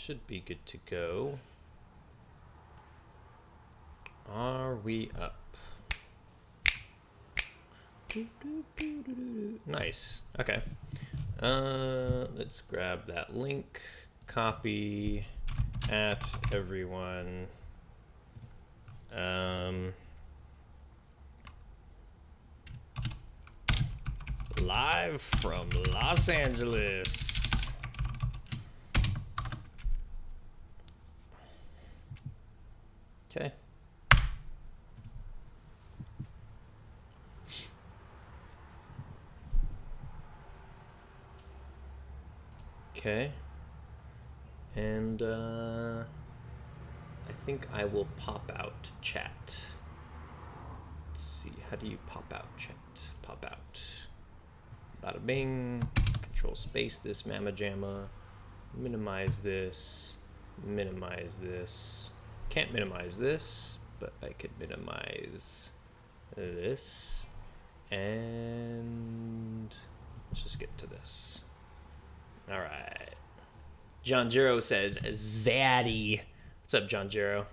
should be good to go. Are we up? Nice. Okay. Let's grab that link. Copy at everyone. Live from Los Angeles. Okay. Okay. And I think I will pop out chat. Let's see, how do you pop out chat? Pop out. Bada bing. Control space this mamma jamma. Minimize this. Minimize this. Can't minimize this, but I could minimize this. And let's just get to this. All right. John Jiro says, Zaddy. What's up, John Jiro?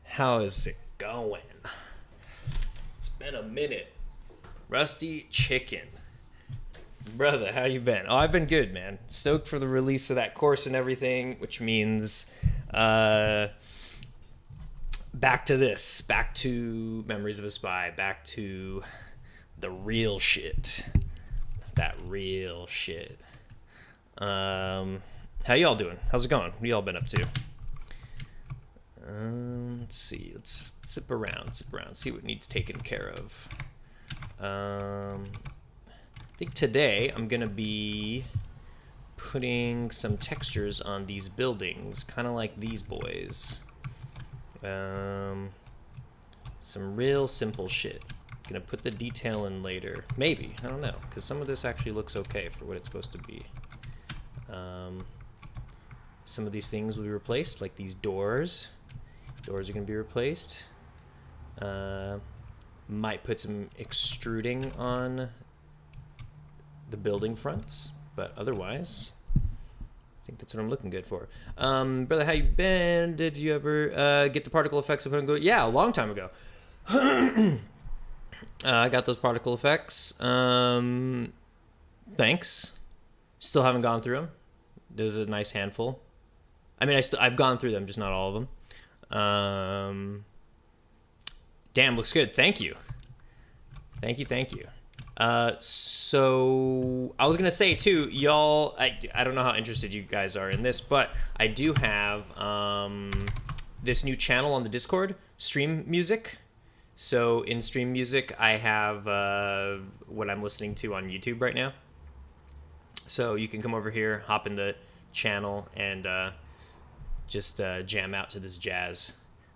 How is it going? It's been a minute. Rusty Chicken. Brother, how you been? Oh, I've been good, man. Stoked for the release of that course and everything, which means back to this. Back to Memories of a Spy. Back to the real shit. That real shit. How y'all doing? How's it going? What y'all been up to? Let's see. Let's sip around, see what needs taken care of. I think today I'm gonna be putting some textures on these buildings, kind of like these boys. Some real simple shit. Gonna put the detail in later. Maybe, I don't know, because some of this actually looks okay for what it's supposed to be. Some of these things will be replaced, like these doors. Doors are gonna be replaced. Might put some extruding on the building fronts, but otherwise, I think that's what I'm looking good for. Brother, how you been? Did you ever get the particle effects of Go? Yeah, a long time ago. I got those particle effects. Thanks. Still haven't gone through them. There's a nice handful. I mean, I've gone through them, just not all of them. Damn, looks good. Thank you. Thank you. So I was gonna say too, y'all. I don't know how interested you guys are in this, but I do have this new channel on the Discord, Stream Music. So in Stream Music, I have what I'm listening to on YouTube right now. So you can come over here, hop in the channel, and just jam out to this jazz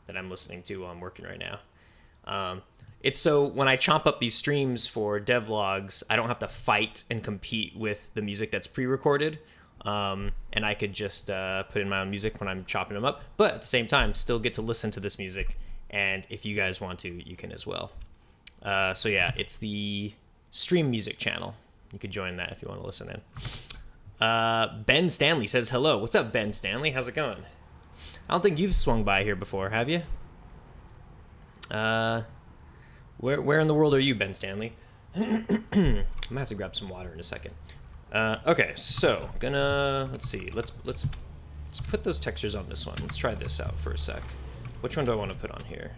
that I'm listening to while I'm working right now. It's so when I chomp up these streams for devlogs, I don't have to fight and compete with the music that's pre-recorded. And I could just put in my own music when I'm chopping them up. But at the same time, still get to listen to this music. And if you guys want to, you can as well. So yeah, it's the Stream Music channel. You could join that if you want to listen in. Ben Stanley says hello. What's up, Ben Stanley? How's it going? I don't think you've swung by here before, have you? Where in the world are you, Ben Stanley? I'm gonna have to grab some water in a second. Okay, so let's see. Let's put those textures on this one. Let's try this out for a sec. Which one do I want to put on here?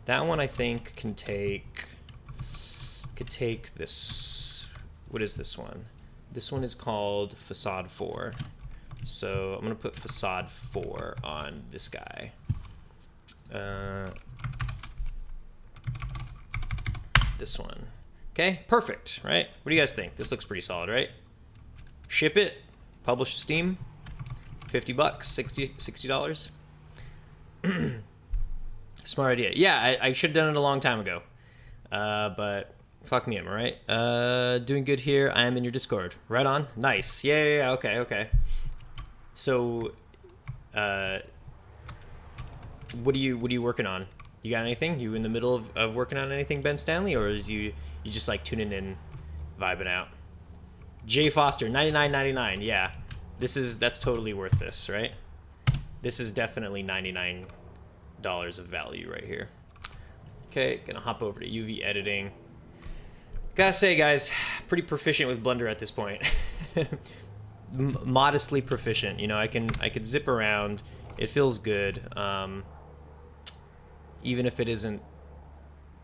That one I think could take this. What is this one? This one is called Facade 4. So I'm gonna put Facade 4 on this guy. This one. Okay, perfect, right? What do you guys think? This looks pretty solid, right? Ship it, publish to Steam, $50, $60. Smart idea. Yeah, I should have done it a long time ago. But fuck me, am I right? Doing good here. I am in your Discord. Right on. Nice. Yeah. Okay. So, what are you working on? You got anything? You in the middle of working on anything, Ben Stanley, or is you just like tuning in, vibing out? Jay Foster, $99.99. Yeah, That's totally worth this, right? This is definitely $99 of value right here. Okay, gonna hop over to UV editing. Gotta say, guys, pretty proficient with Blender at this point. Modestly proficient, you know. I could zip around. It feels good, even if it isn't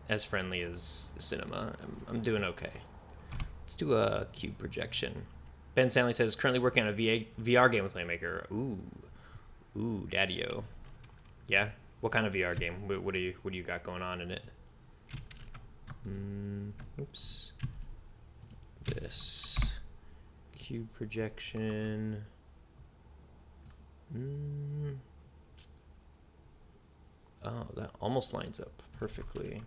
as friendly as Cinema. I'm doing okay. Let's do a cube projection. Ben Stanley says currently working on a VR game with Playmaker. Ooh, daddy-o. Yeah. What kind of VR game? What do you got going on in it? Oops. This cube projection. Oh, that almost lines up perfectly.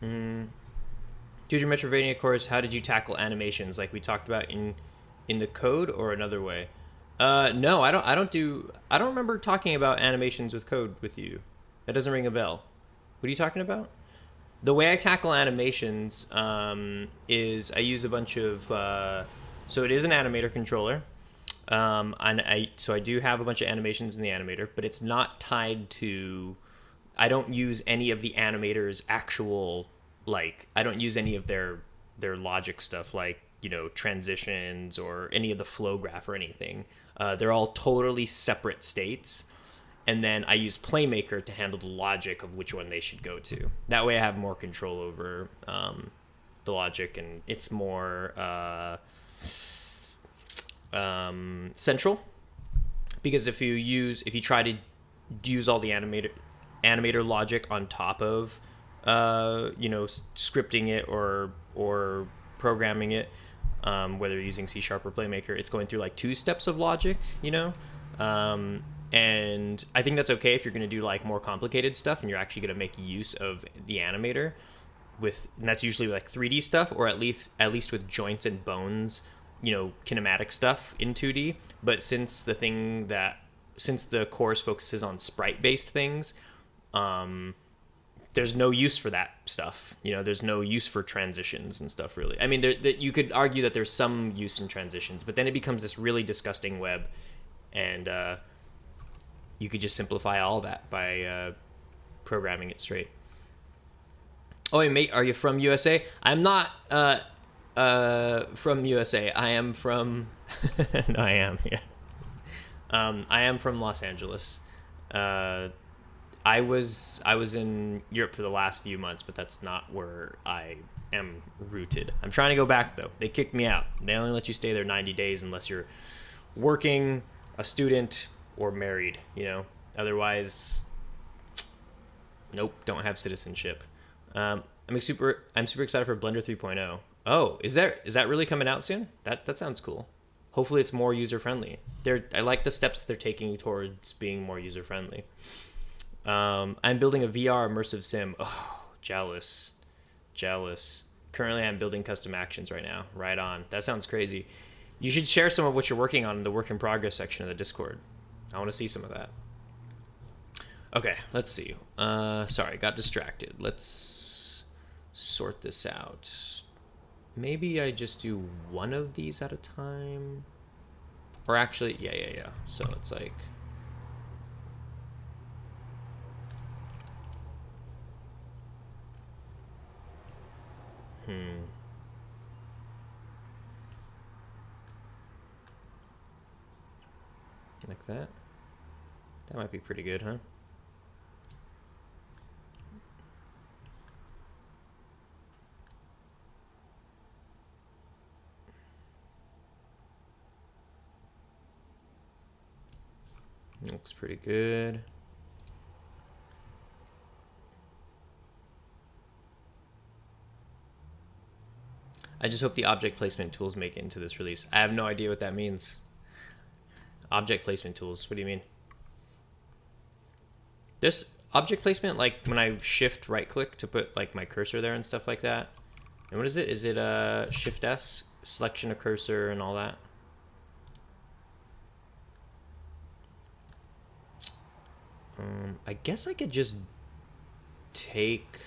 Did your Metrovania course, how did you tackle animations like we talked about in the code, or another way? No, I don't remember talking about animations with code with you. That doesn't ring a bell. What are you talking about? The way I tackle animations is I use a bunch of so it is an animator controller. And so I do have a bunch of animations in the animator, but it's not tied to, I don't use any of the animators' actual, like, I don't use any of their logic stuff, like, you know, transitions or any of the flow graph or anything. They're all totally separate states. And then I use Playmaker to handle the logic of which one they should go to. That way I have more control over the logic, and it's more central. Because if you try to use all the animator logic on top of you know, scripting it or programming it, whether you're using C# or Playmaker, it's going through like 2 steps of logic, you know. And I think that's okay if you're going to do like more complicated stuff and you're actually going to make use of the animator and that's usually like 3D stuff, or at least with joints and bones, you know, kinematic stuff in 2D. But since the course focuses on sprite based things, there's no use for that stuff. You know, there's no use for transitions and stuff, really. I mean, you could argue that there's some use in transitions, but then it becomes this really disgusting web. And you could just simplify all that by programming it straight. Oh, hey, mate, are you from USA? I'm not from USA. I am from... no, I am, yeah. I am from Los Angeles. I was in Europe for the last few months, but that's not where I am rooted. I'm trying to go back, though. They kicked me out. They only let you stay there 90 days unless you're working, a student, or married, you know. Otherwise, nope, don't have citizenship. I'm super excited for Blender 3.0. Oh, is that really coming out soon? That sounds cool. Hopefully it's more user friendly. I like the steps they're taking towards being more user friendly. I'm building a VR immersive sim. Oh, jealous. Currently I'm building custom actions right now. Right on. That sounds crazy. You should share some of what you're working on in the work in progress section of the Discord. I want to see some of that. Okay, let's see. Sorry, got distracted. Let's sort this out. Maybe I just do one of these at a time. Or actually, yeah. So it's like... Like that. That might be pretty good, huh? Looks pretty good. I just hope the object placement tools make it into this release. I have no idea what that means. Object placement tools, what do you mean? This object placement, like when I shift right click to put like my cursor there and stuff like that. And what is it? Is it shift S, selection of cursor and all that? I guess I could just take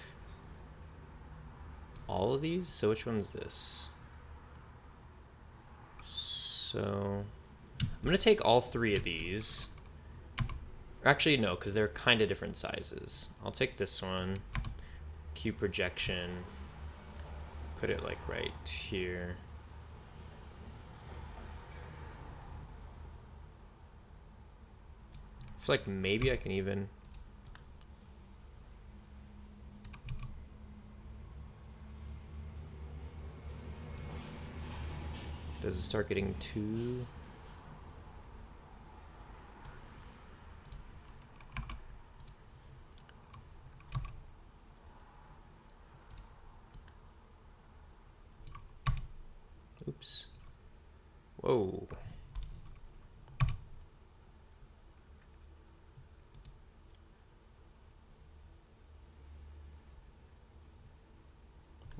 all of these. So which one's this? So I'm going to take all 3 of these. Actually, no, because they're kind of different sizes. I'll take this one, Q projection, put it like right here. I feel like maybe I can even... Does it start getting too... Oops. Whoa.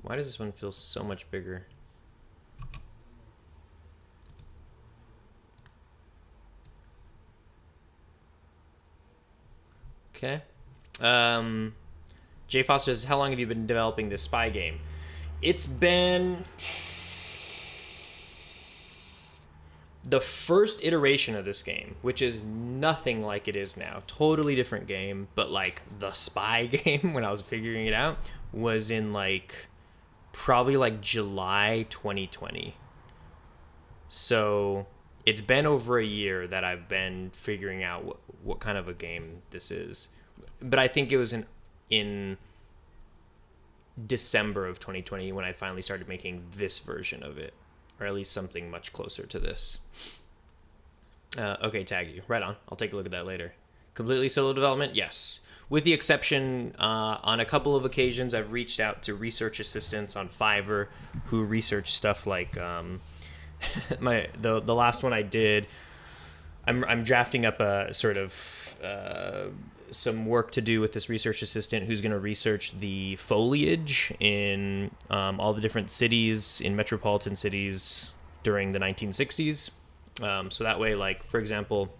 Why does this one feel so much bigger? Okay. Jay Foster says, how long have you been developing this spy game? It's been... The first iteration of this game, which is nothing like it is now, totally different game, but like the spy game when I was figuring it out, was in like probably like July 2020. So it's been over a year that I've been figuring out what kind of a game this is. But I think it was in December of 2020 when I finally started making this version of it, or at least something much closer to this. Okay, tag you. Right on. I'll take a look at that later. Completely solo development? Yes. With the exception, on a couple of occasions, I've reached out to research assistants on Fiverr who research stuff like the last one I did. I'm drafting up a sort of some work to do with this research assistant who's going to research the foliage in all the different cities, in metropolitan cities during the 1960s. So that way, like, for example,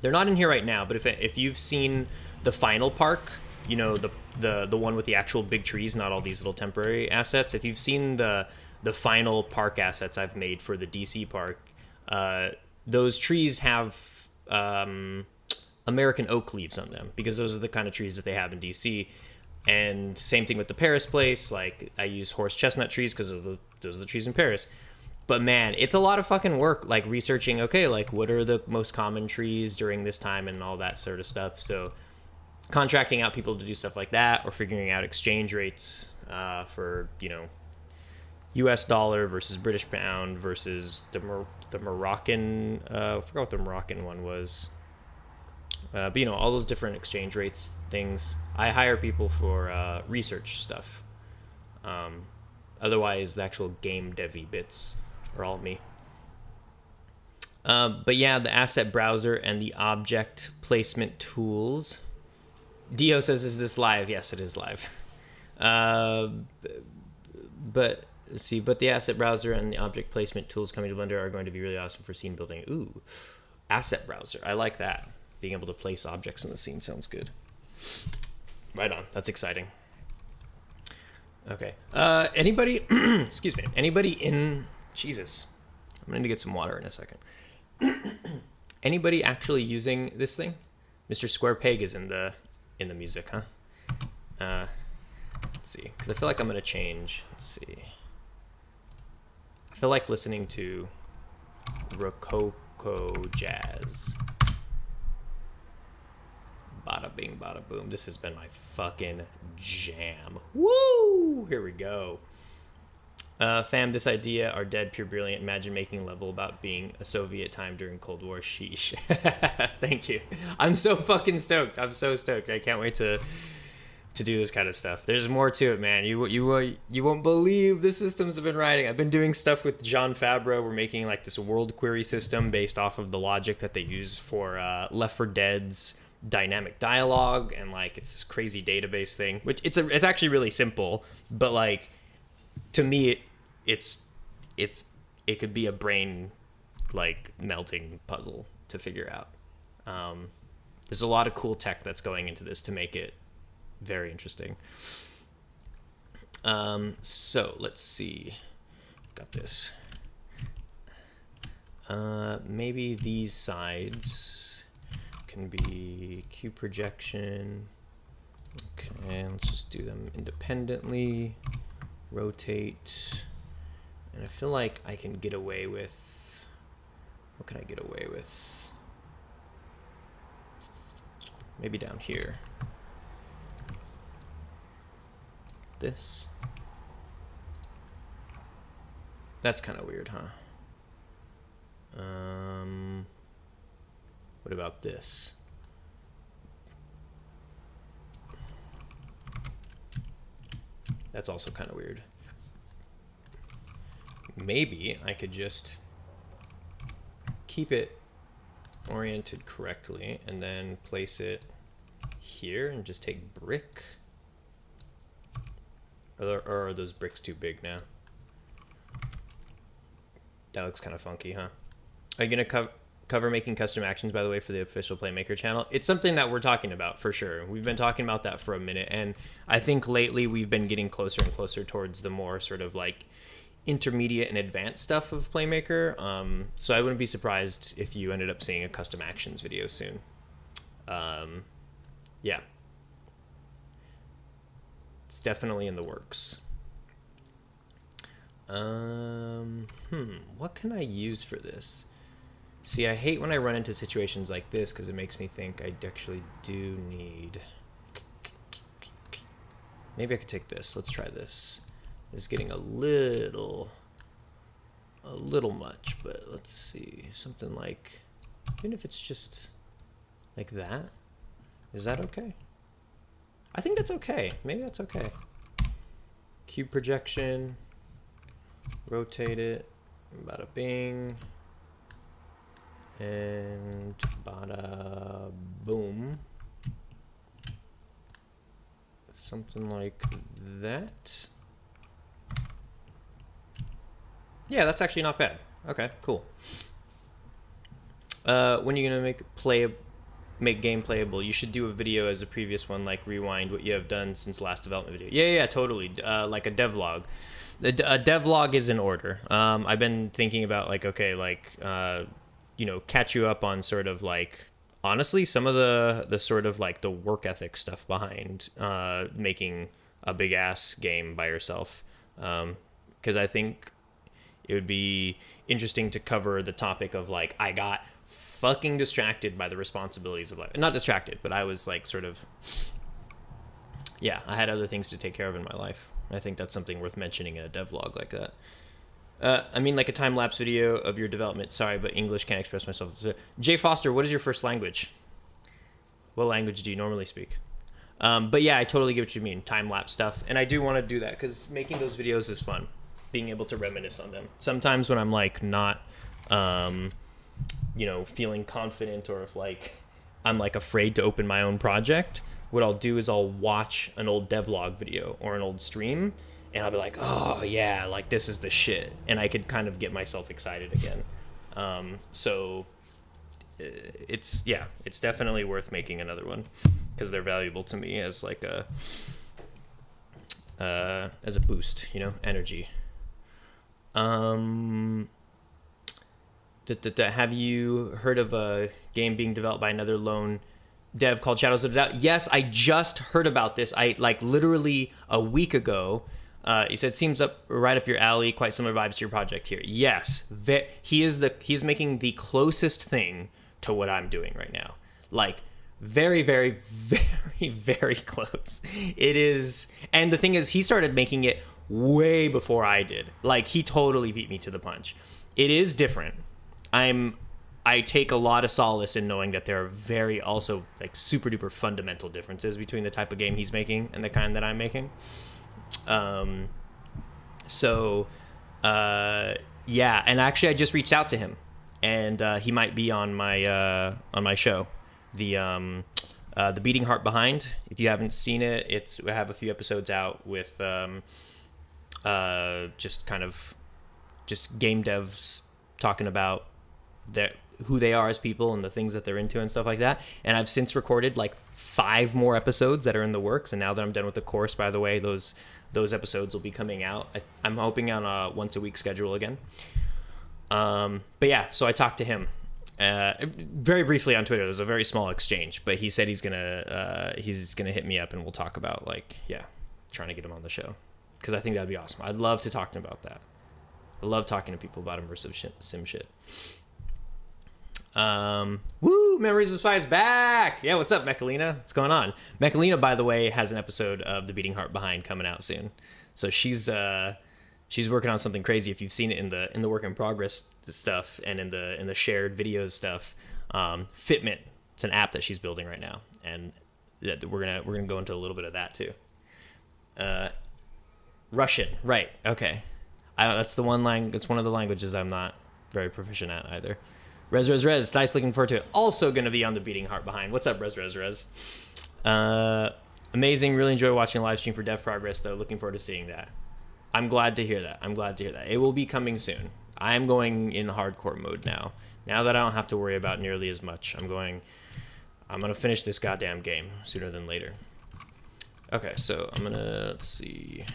they're not in here right now, but if you've seen the final park, you know, the one with the actual big trees, not all these little temporary assets. If you've seen the final park assets I've made for the DC park, those trees have American oak leaves on them because those are the kind of trees that they have in DC. And same thing with the Paris place. Like, I use horse chestnut trees because those are the trees in Paris. But man, it's a lot of fucking work, like researching, okay, like what are the most common trees during this time and all that sort of stuff. So contracting out people to do stuff like that, or figuring out exchange rates for, you know, US dollar versus British pound versus the Moroccan, I forgot what the Moroccan one was. But, you know, all those different exchange rates things. I hire people for research stuff. Otherwise, the actual game devy bits are all me. But yeah, the asset browser and the object placement tools. Dio says, is this live? Yes, it is live. But let's see. But the asset browser and the object placement tools coming to Blender are going to be really awesome for scene building. Ooh, asset browser. I like that. Being able to place objects in the scene sounds good. Right on. That's exciting. Okay. Anybody? Excuse me. Anybody in? Jesus, I'm going to get some water in a second. Anybody actually using this thing? Mr. Square Peg is in the music, huh? Let's see, because I feel like I'm going to change. Let's see. I feel like listening to Rococo jazz. Bada bing, bada boom. This has been my fucking jam. Woo! Here we go. Fam, this idea are dead, pure brilliant. Imagine making a level about being a Soviet time during Cold War. Sheesh. Thank you. I'm so fucking stoked. I'm so stoked. I can't wait to do this kind of stuff. There's more to it, man. You won't believe the systems I've been writing. I've been doing stuff with John Fabro. We're making like this world query system based off of the logic that they use for Left 4 Dead's dynamic dialogue, and like it's this crazy database thing, which it's actually really simple, but like to me it could be a brain like melting puzzle to figure out. There's a lot of cool tech that's going into this to make it very interesting. So let's see. Got this. Maybe these sides can be cube projection. Okay, let's just do them independently. Rotate. And I feel like I can get away with, what can I get away with? Maybe down here. This. That's kind of weird, huh? What about this? That's also kind of weird. Maybe I could just keep it oriented correctly and then place it here and just take brick. Or are those bricks too big now? That looks kind of funky, huh? Are you going to cover making custom actions, by the way, for the official Playmaker channel? It's something that we're talking about for sure. We've been talking about that for a minute, and I think lately we've been getting closer and closer towards the more sort of like intermediate and advanced stuff of Playmaker. So I wouldn't be surprised if you ended up seeing a custom actions video soon. Yeah. It's definitely in the works. What can I use for this? See, I hate when I run into situations like this because it makes me think I actually do need... Maybe I could take this. Let's try this. It's getting a little much, but let's see. Something like, even if it's just like that, is that okay? I think that's okay. Maybe that's okay. Cube projection. Rotate it. Bada bing. And bada boom. Something like that. Yeah, that's actually not bad. Okay, cool. When are you gonna make game playable? You should do a video as a previous one, like rewind what you have done since last development video. Yeah, totally. Like a devlog. A devlog is in order. I've been thinking about like, okay, like catch you up on sort of like, honestly, some of the sort of like the work ethic stuff behind making a big ass game by yourself. Because I think it would be interesting to cover the topic of like, I got fucking distracted by the responsibilities of life. Not distracted, but I was like sort of, yeah, I had other things to take care of in my life. I think that's something worth mentioning in a devlog like that. I mean, like a time-lapse video of your development. Sorry, but English can't express myself. Jay Foster, what is your first language? What language do you normally speak? But yeah, I totally get what you mean. Time-lapse stuff. And I do want to do that because making those videos is fun. Being able to reminisce on them. Sometimes when I'm like not, feeling confident, or if like I'm like afraid to open my own project, what I'll do is I'll watch an old devlog video or an old stream, and I'll be like, oh yeah, like this is the shit, and I could kind of get myself excited again. So it's definitely worth making another one because they're valuable to me as like as a boost, energy. Have you heard of a game being developed by another lone dev called Shadows of the Doubt? Yes, I just heard about this. I like literally a week ago. He said, seems right up your alley, quite similar vibes to your project here. Yes, he's making the closest thing to what I'm doing right now. Like very, very, very, very close. It is, and the thing is, he started making it way before I did. Like he totally beat me to the punch. It is different. I take a lot of solace in knowing that there are very also like super duper fundamental differences between the type of game he's making and the kind that I'm making. And actually I just reached out to him, and he might be on my show, the Beating Heart Behind. If you haven't seen it, we have a few episodes out with just game devs talking about who they are as people and the things that they're into and stuff like that. And I've since recorded like 5 more episodes that are in the works. And now that I'm done with the course, by the way, those episodes will be coming out. I'm hoping on a once a week schedule again. But yeah, so I talked to him very briefly on Twitter. It was a very small exchange, but he said he's gonna hit me up and we'll talk about trying to get him on the show, because I think that'd be awesome. I'd love to talk to him about that. I love talking to people about immersive sim shit. Woo! Memories of Spy is back. Yeah, what's up, Mechalina? What's going on? Mechalina, by the way, has an episode of The Beating Heart Behind coming out soon. So she's working on something crazy. If you've seen it in the work in progress stuff and in the shared videos stuff, Fitment. It's an app that she's building right now, and we're gonna go into a little bit of that too. Russian, right? Okay, that's the one it's one of the languages I'm not very proficient at either. Rez, nice, looking forward to it. Also going to be on The Beating Heart Behind. What's up, Rez? Amazing, really enjoy watching a live stream for Dev Progress, though. Looking forward to seeing that. I'm glad to hear that. It will be coming soon. I'm going in hardcore mode now. Now that I don't have to worry about nearly as much, I'm going to finish this goddamn game sooner than later. Okay, so I'm going to, let's see.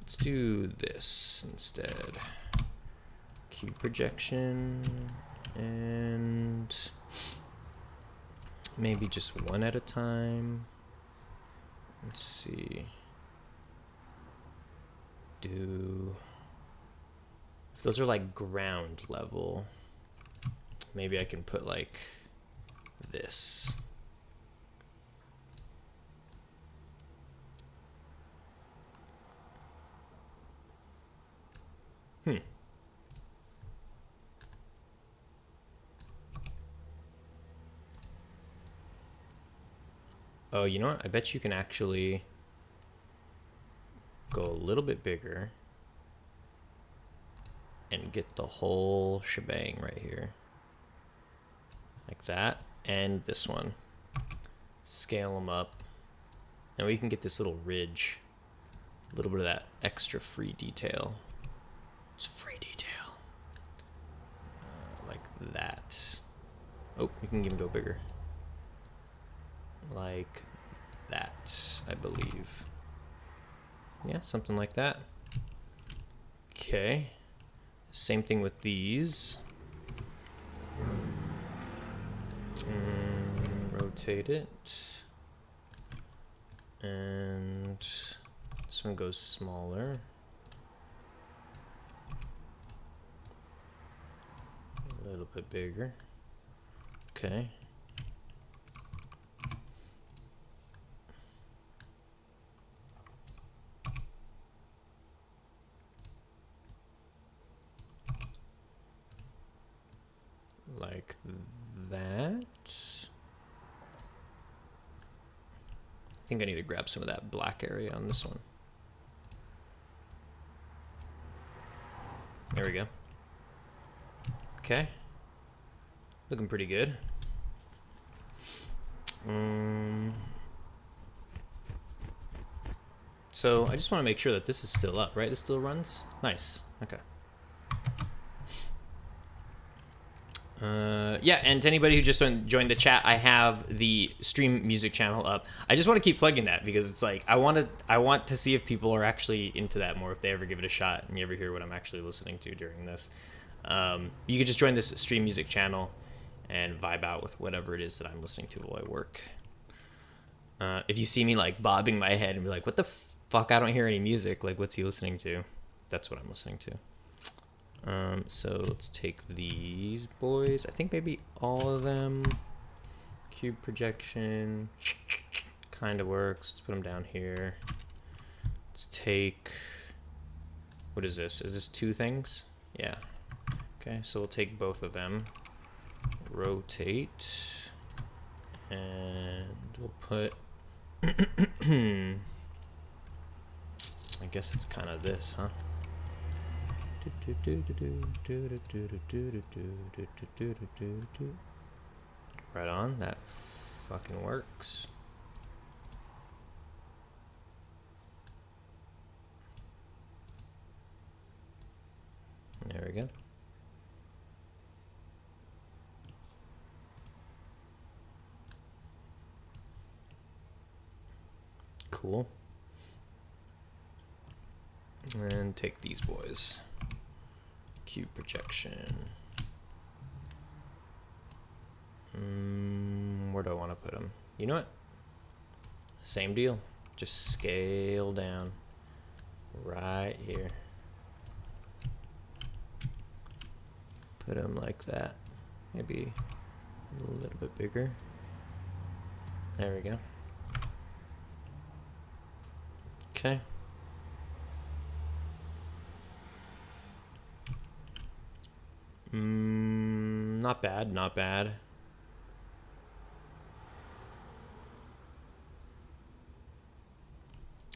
Let's do this instead. Cube projection, and maybe just one at a time. Let's see. If those are like ground level, maybe I can put like this. Oh, you know what? I bet you can actually go a little bit bigger and get the whole shebang right here. Like that. And this one. Scale them up. Now we can get this little ridge. A little bit of that extra free detail. It's free detail. Like that. Oh, we can even go bigger. Like that, I believe. Yeah, something like that. Okay. Same thing with these. Rotate it. And this one goes smaller. A little bit bigger. Okay. Like that. I think I need to grab some of that black area on this one. There we go. Okay. Looking pretty good. So I just want to make sure that this is still up, right? This still runs? Nice. Okay. Yeah, and to anybody who just joined the chat, I have the stream music channel up. I just want to keep plugging that because it's like I want to see if people are actually into that more, if they ever give it a shot and you ever hear what I'm actually listening to during this. You could just join this stream music channel and vibe out with whatever it is that I'm listening to while I work. If you see me like bobbing my head and be like, what the fuck, I don't hear any music, like what's he listening to? That's what I'm listening to. So let's take these boys. I think maybe all of them. Cube projection kind of works. Let's put them down here. Let's take, what is this? Is this two things? Yeah. Okay, so we'll take both of them. Rotate. And we'll put, I guess it's kind of this, huh? Right on, that fucking works. There we go. Cool. And take these boys. Cube projection. Where do I want to put them? You know what? Same deal. Just scale down right here. Put them like that. Maybe a little bit bigger. There we go. Okay. Not bad, not bad.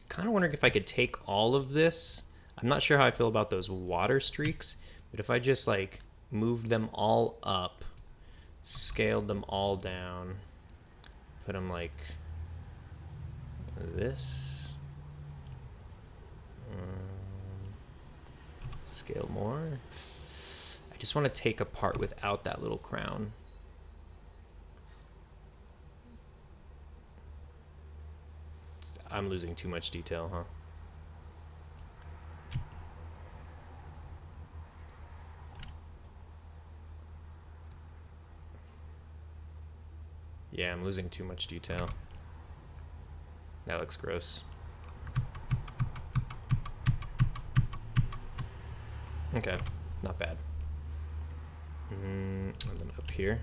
Kind of wondering if I could take all of this. I'm not sure how I feel about those water streaks, but if I just like moved them all up, scaled them all down, put them like this, scale more. I just want to take a part without that little crown. I'm losing too much detail, huh? Yeah, I'm losing too much detail. That looks gross. Okay, not bad. And then up here,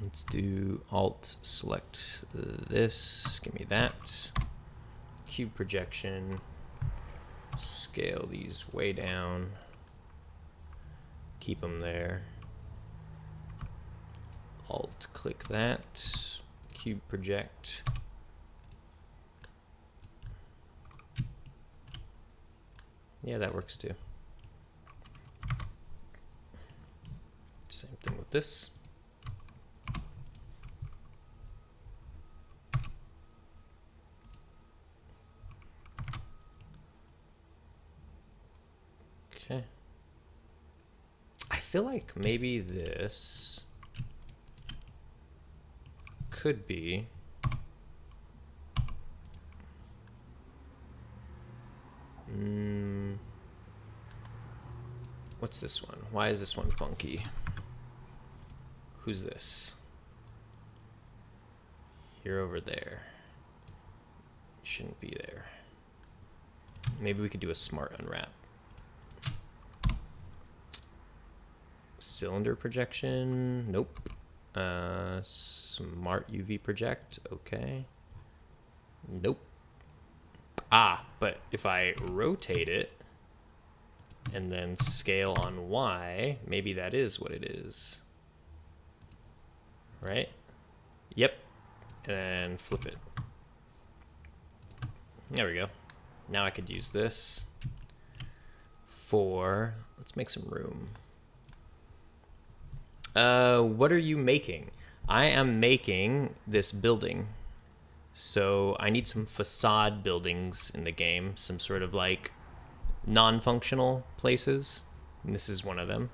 let's do Alt select this, give me that. Cube projection, scale these way down, keep them there. Alt click that, cube project. Yeah, that works too. Same thing with this. Okay. I feel like maybe this could be what's this one? Why is this one funky? Who's this? You're over there. You shouldn't be there. Maybe we could do a smart unwrap. Cylinder projection? Nope. Smart UV project? Okay. Nope. Ah, but if I rotate it and then scale on Y, maybe that is what it is. Right? Yep. And flip it. There we go. Now I could use this for, let's make some room. What are you making? I am making this building. So I need some facade buildings in the game, some sort of like non-functional places. And this is one of them.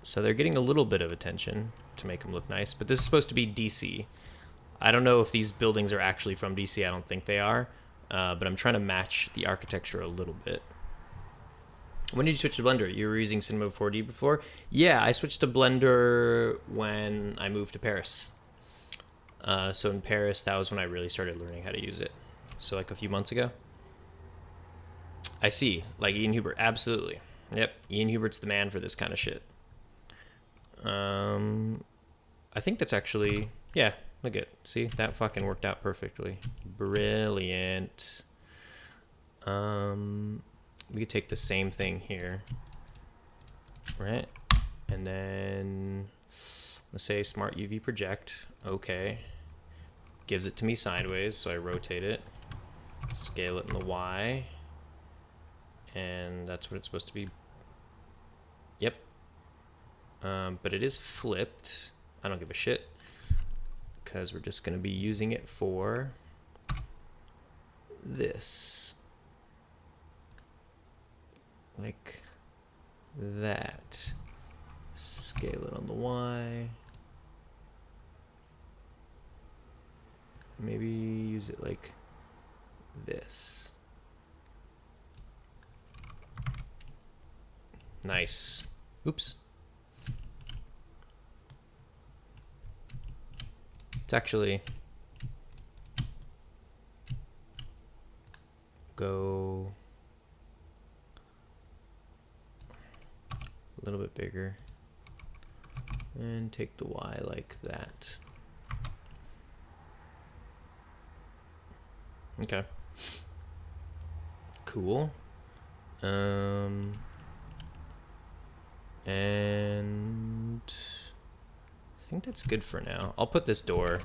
So they're getting a little bit of attention to make them look nice, but this is supposed to be DC. I don't know if these buildings are actually from DC. I don't think they are, but I'm trying to match the architecture a little bit. When did you switch to Blender? You were using Cinema 4D before? Yeah, I switched to Blender when I moved to Paris. So in Paris, that was when I really started learning how to use it. So like a few months ago. I see, like Ian Hubert, absolutely. Yep, Ian Hubert's the man for this kind of shit. I think that's actually, yeah, look at, see, that fucking worked out perfectly. Brilliant. We could take the same thing here, right? And then let's say smart UV project. Okay. Gives it to me sideways, so I rotate it, scale it in the Y, and that's what it's supposed to be. Yep. But it is flipped. I don't give a shit, because we're just going to be using it for this. Like that. Scale it on the Y. Maybe use it like this. Nice. Oops. It's actually go a little bit bigger and take the Y like that. Okay. Cool. And I think that's good for now. I'll put this door.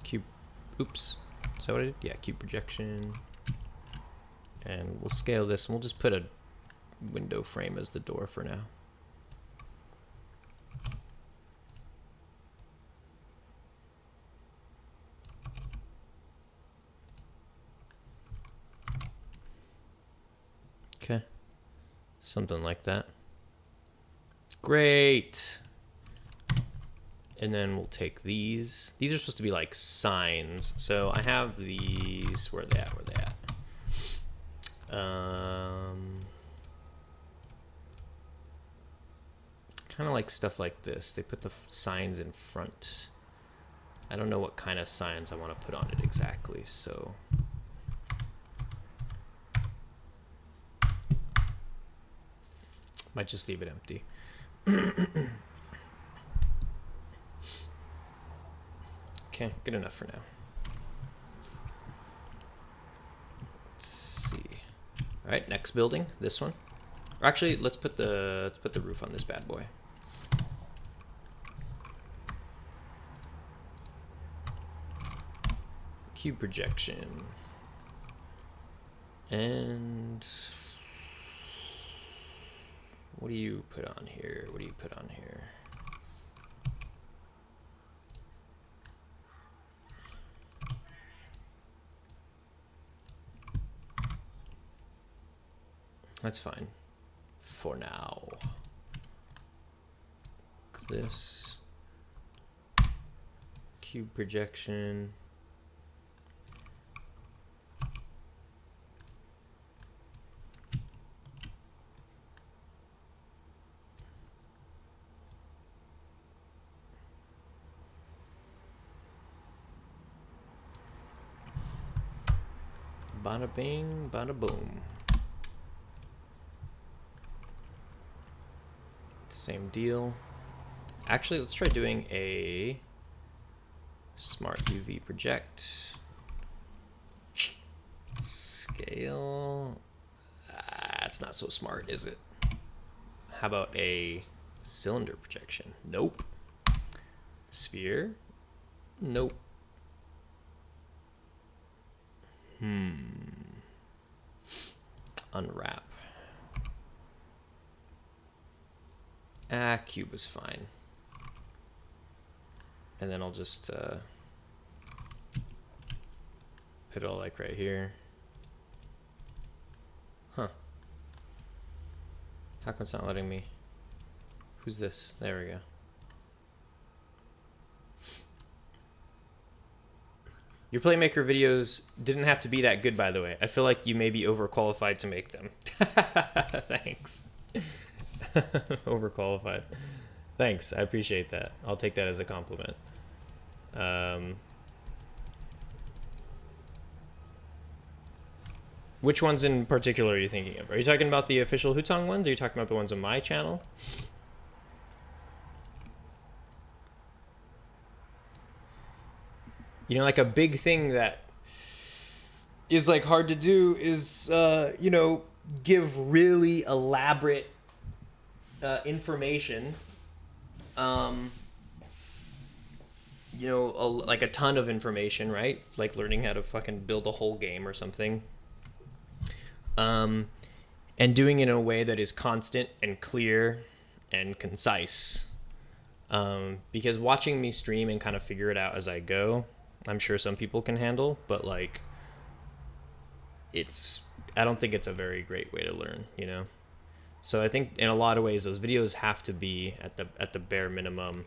Cube. Oops. Is that what I did? Yeah, cube projection. And we'll scale this, and we'll just put a window frame as the door for now. Okay. Something like that. Great. And then we'll take these. These are supposed to be like signs. So I have these. Where are they at? Where are they at? Kind of like stuff like this. They put the signs in front. I don't know what kind of signs I want to put on it exactly. So might just leave it empty. Okay, good enough for now. Let's see. All right, next building, this one. Or actually, let's put the roof on this bad boy. Cube projection. And what do you put on here? What do you put on here? That's fine for now. This cube projection. Bada bing, bada boom. Same deal. Actually, let's try doing a smart UV project. Scale. It's not so smart, is it? How about a cylinder projection? Nope. Sphere? Nope. Unwrap. Cube is fine. And then I'll just put it all like right here. Huh. How come it's not letting me? Who's this? There we go. Your Playmaker videos didn't have to be that good, by the way. I feel like you may be overqualified to make them. Thanks. Overqualified. Thanks. I appreciate that. I'll take that as a compliment. Which ones in particular are you thinking of? Are you talking about the official Hutong ones? Or are you talking about the ones on my channel? You know, like a big thing that is like hard to do is, you know, give really elaborate information. You know, like a ton of information, right? Like learning how to fucking build a whole game or something. And doing it in a way that is constant and clear and concise. Because watching me stream and kind of figure it out as I go, I'm sure some people can handle, but like, I don't think it's a very great way to learn, you know? So I think in a lot of ways, those videos have to be at the bare minimum,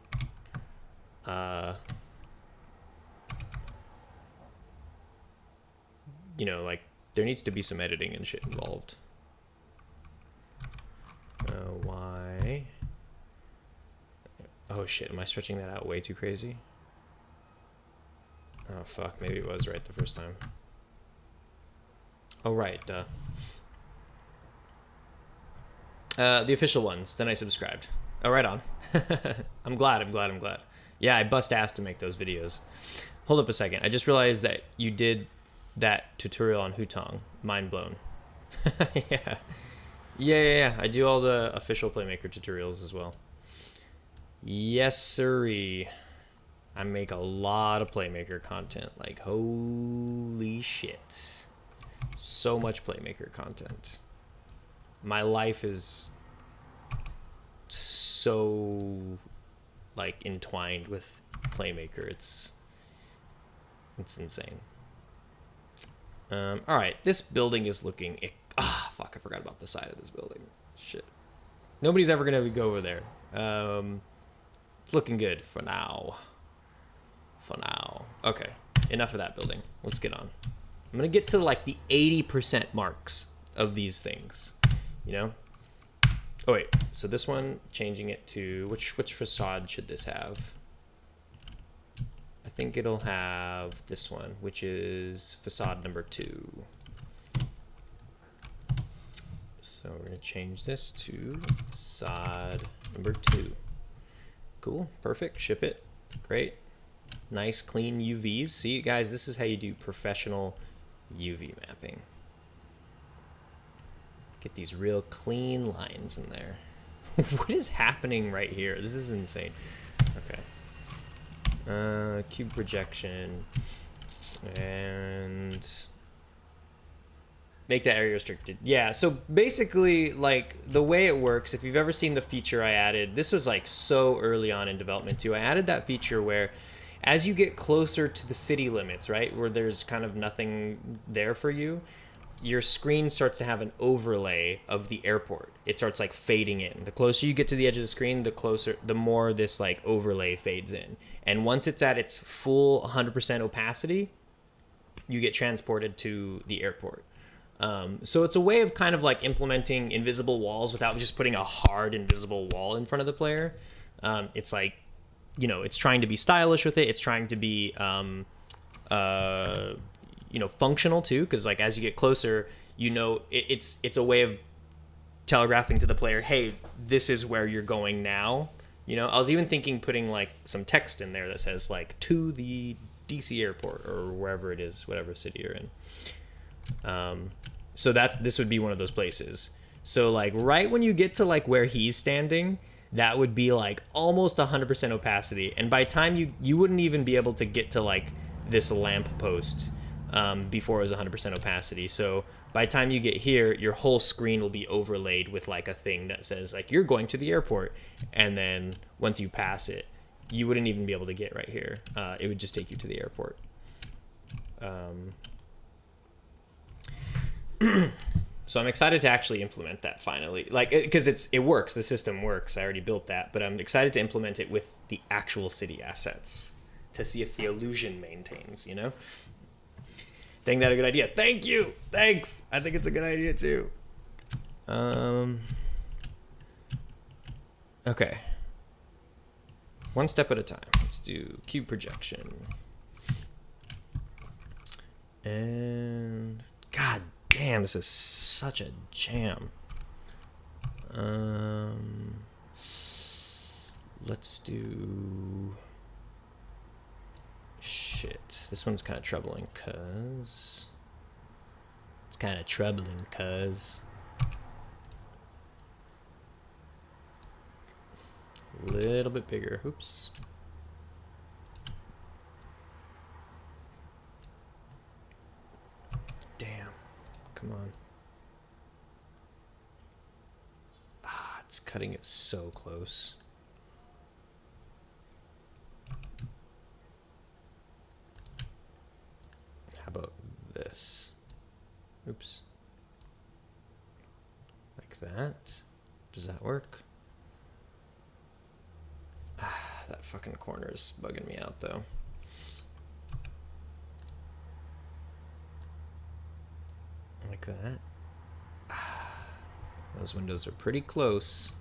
you know, like there needs to be some editing and shit involved. Why? Oh shit, am I stretching that out way too crazy? Oh fuck, maybe it was right the first time. Oh right, duh. The official ones, then I subscribed. Oh, right on. I'm glad. Yeah, I bust ass to make those videos. Hold up a second. I just realized that you did that tutorial on Hutong. Mind blown. Yeah. I do all the official Playmaker tutorials as well. Yes, sirree. I make a lot of Playmaker content. Like, holy shit. So much Playmaker content. My life is so like entwined with Playmaker. It's insane. All right, this building is looking. Fuck! I forgot about the side of this building. Shit. Nobody's ever gonna go over there. It's looking good for now. Okay, enough of that building. Let's get on. I'm gonna get to like the 80% marks of these things. You know? Oh wait, so this one, changing it to, which facade should this have? I think it'll have this one, which is facade number 2. So we're gonna change this to facade number 2. Cool, perfect, ship it, great. Nice clean UVs. See guys, this is how you do professional UV mapping. Get these real clean lines in there. What is happening right here? This is insane. Okay. Cube projection. And make that area restricted. Yeah, so basically, like, the way it works, if you've ever seen the feature I added, this was, like, so early on in development, too. I added that feature where as you get closer to the city limits, right, where there's kind of nothing there for you, your screen starts to have an overlay of the airport. It starts like fading in. The closer you get to the edge of the screen, the more this like overlay fades in. And once it's at its full 100% opacity, you get transported to the airport. So it's a way of kind of like implementing invisible walls without just putting a hard invisible wall in front of the player. It's like, you know, it's trying to be stylish with it. It's trying to be, you know, functional too, because like as you get closer, you know, it's a way of telegraphing to the player, hey, this is where you're going now. You know, I was even thinking putting like some text in there that says like to the DC airport or wherever it is, whatever city you're in. So that this would be one of those places. So like right when you get to like where he's standing, that would be like almost 100% opacity, and by the time you wouldn't even be able to get to like this lamp post before it was 100% opacity. So by the time you get here, your whole screen will be overlaid with like a thing that says like you're going to the airport, and then once you pass it, you wouldn't even be able to get right here. It would just take you to the airport. So I'm excited to actually implement that finally, like, because it works, the system works, I already built that, but I'm excited to implement it with the actual city assets to see if the illusion maintains, you know? Think that a good idea? Thank you. Thanks. I think it's a good idea too. Okay. One step at a time. Let's do cube projection. And God damn, this is such a jam. Let's do shit. This one's kind of troubling cuz a little bit bigger. Oops. Damn. Come on. It's cutting it so close. How about this? Oops. Like that. Does that work? That fucking corner's bugging me out though. Like that. Those windows are pretty close.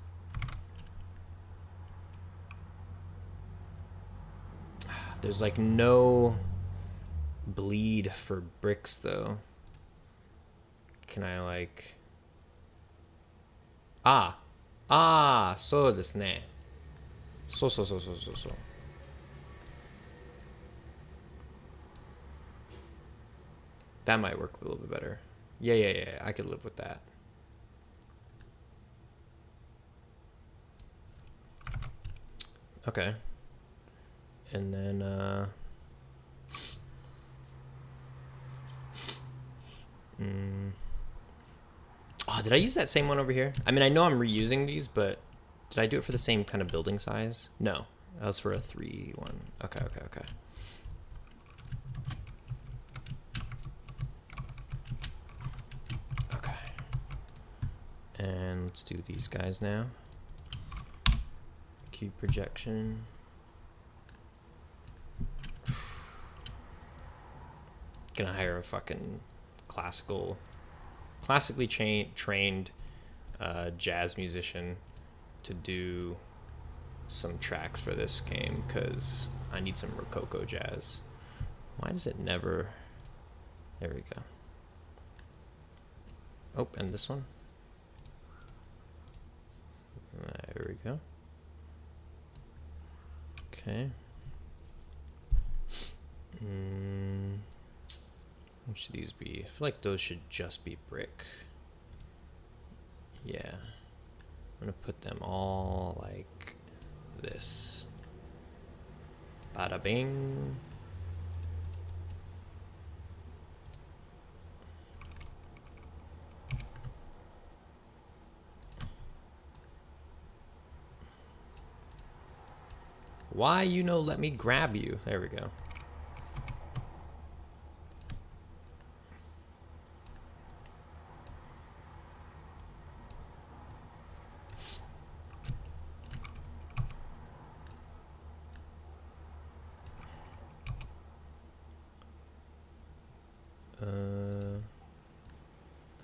There's like no bleed for bricks though. Can I like...そうですね。そうそうそうそうそうそう。That might work a little bit better. Yeah. I could live with that. Okay. And then, oh, did I use that same one over here? I mean, I know I'm reusing these, but did I do it for the same kind of building size? No. That was for a 3-1. Okay. Okay. And let's do these guys now. Cube projection. Gonna hire a fucking classically trained jazz musician to do some tracks for this game because I need some Rococo jazz. Why does it never... There we go. Oh, and this one. There we go. Okay. What should these be? I feel like those should just be brick. Yeah. I'm gonna put them all like this. Bada bing. Why let me grab you? There we go.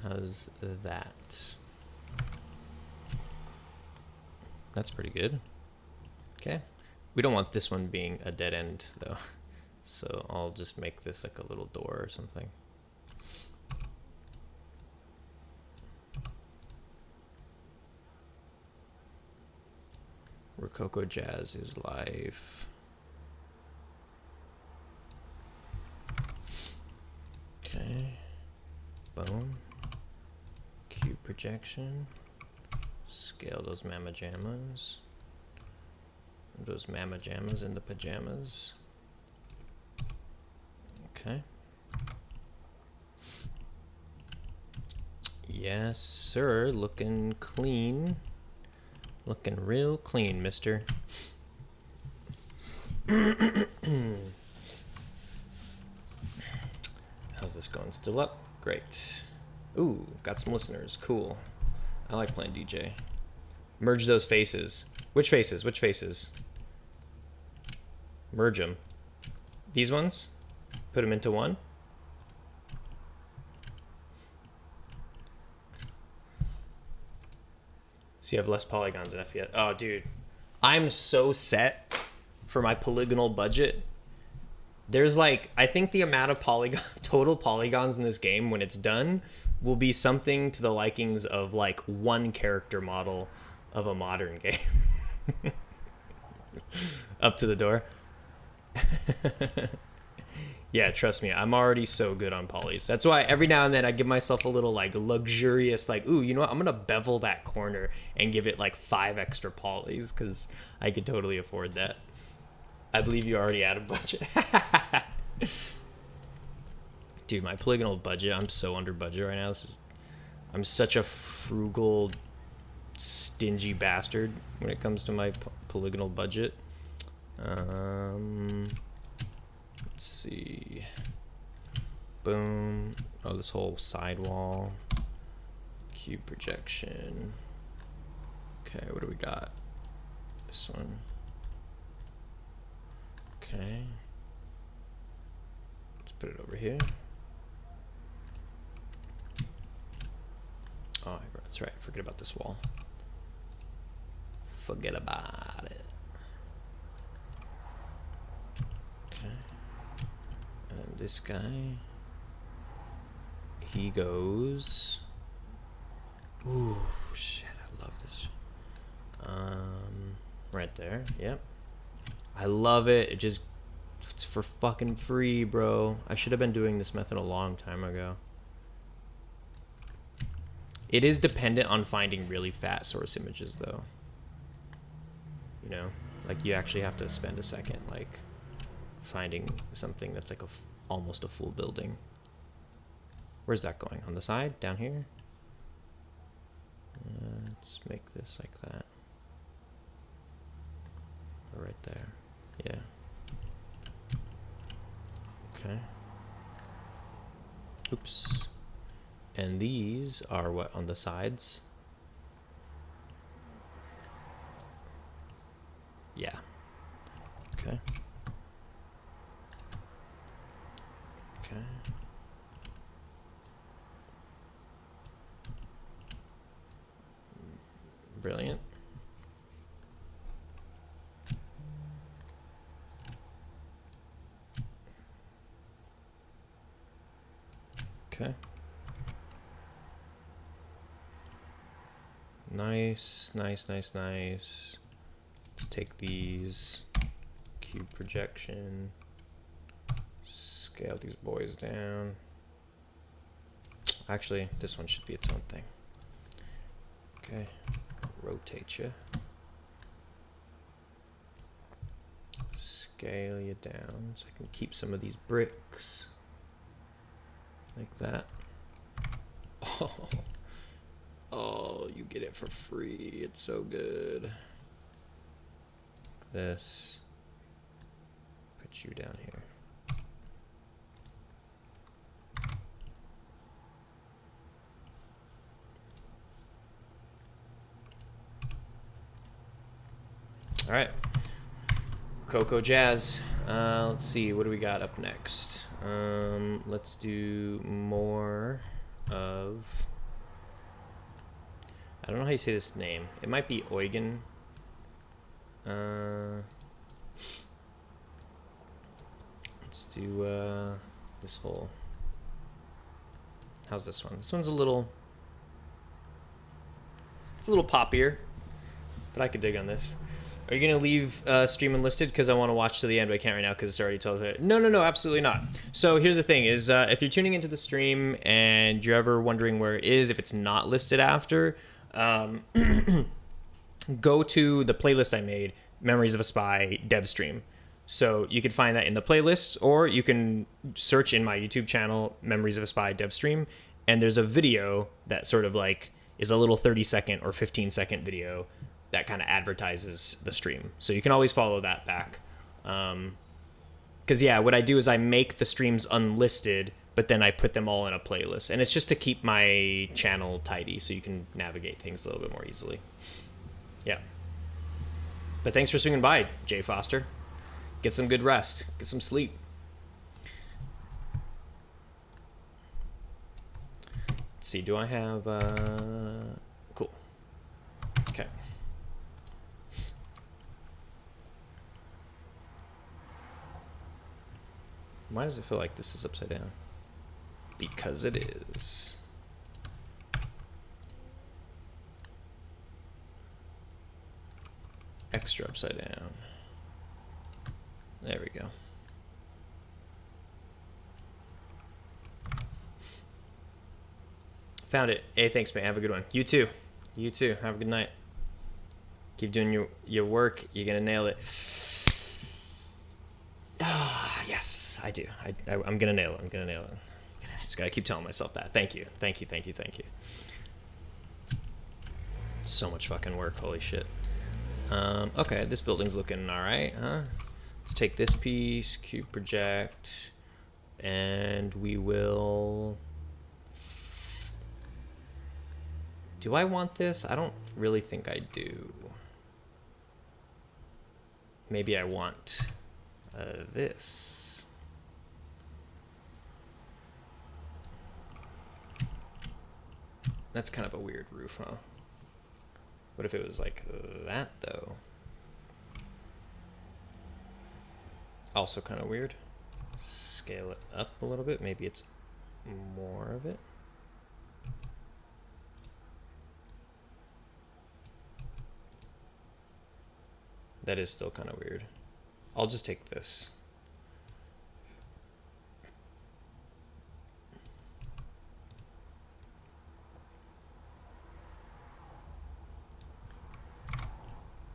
How's that? That's pretty good. Okay. We don't want this one being a dead end though. So I'll just make this like a little door or something. Rococo jazz is life. Okay. Boom. Cube projection. Scale those mamma jammas. Those mamma jammas in the pajamas. Okay. Yes, sir. Looking clean. Looking real clean, mister. How's this going? Still up? Great. Ooh, got some listeners. Cool. I like playing DJ. Merge those faces. Which faces? Which faces? Merge them. These ones? Put them into one? So you have less polygons in FPS. Oh, dude. I'm so set for my polygonal budget. There's like, I think the amount of total polygons in this game when it's done will be something to the likings of like one character model of a modern game. Up to the door. Yeah, trust me, I'm already so good on polys. That's why every now and then I give myself a little like luxurious, like, ooh, you know what? I'm gonna bevel that corner and give it like 5 extra polys because I could totally afford that. I believe you already had a budget. Dude, my polygonal budget, I'm so under budget right now. I'm such a frugal, stingy bastard when it comes to my polygonal budget. Let's see. Boom. Oh, this whole sidewall. Cube projection. Okay, what do we got? This one. Okay. Let's put it over here. Oh, that's right. Forget about this wall. Forget about it. Okay. And this guy, he goes. Ooh, shit! I love this. Right there. Yep. I love it. It's for fucking free, bro. I should have been doing this method a long time ago. It is dependent on finding really fat source images, though. You know, like you actually have to spend a second, like finding something that's like almost a full building. Where's that going? On the side? Down here? Let's make this like that. Or right there. Yeah. Okay. Oops. And these are what, on the sides? Yeah. Okay. Okay. Brilliant. Okay. Nice, nice, nice, nice. Let's take these, cube projection, scale these boys down. Actually, this one should be its own thing. Okay, rotate you. Scale you down so I can keep some of these bricks. Like that. Oh, oh, you get it for free. It's so good. This. Put you down here. All right. Coco Jazz. Let's see. What do we got up next? Let's do more of... I don't know how you say this name. It might be Eugen. Let's do this whole... How's this one? This one's a little... It's a little poppier, but I could dig on this. Are you going to leave stream unlisted because I want to watch to the end, but I can't right now because it's already told me? No, absolutely not. So here's the thing is if you're tuning into the stream and you're ever wondering where it is, if it's not listed after, go to the playlist I made, Memories of a Spy dev stream. So you can find that in the playlist, or you can search in my YouTube channel, Memories of a Spy dev stream, and there's a video that sort of like is a little 30-second or 15-second video that kind of advertises the stream. So you can always follow that back. Because, yeah, what I do is I make the streams unlisted, but then I put them all in a playlist. And it's just to keep my channel tidy so you can navigate things a little bit more easily. Yeah. But thanks for swinging by, Jay Foster. Get some good rest. Get some sleep. Let's see, do I have... Cool. Okay. Why does it feel like this is upside down? Because it is. Extra upside down. There we go. Found it. Hey, thanks, man. Have a good one. You too. You too. Have a good night. Keep doing your work. You're going to nail it. Yes, I do. I'm going to nail it. I'm going to nail it. I just got to keep telling myself that. Thank you. Thank you. Thank you. Thank you. So much fucking work. Holy shit. Okay, this building's looking all right, huh? Let's take this piece, cube project, and we will... Do I want this? I don't really think I do. Maybe I want this. That's kind of a weird roof, huh? What if it was like that, though? Also kind of weird. Scale it up a little bit. Maybe it's more of it. That is still kind of weird. I'll just take this.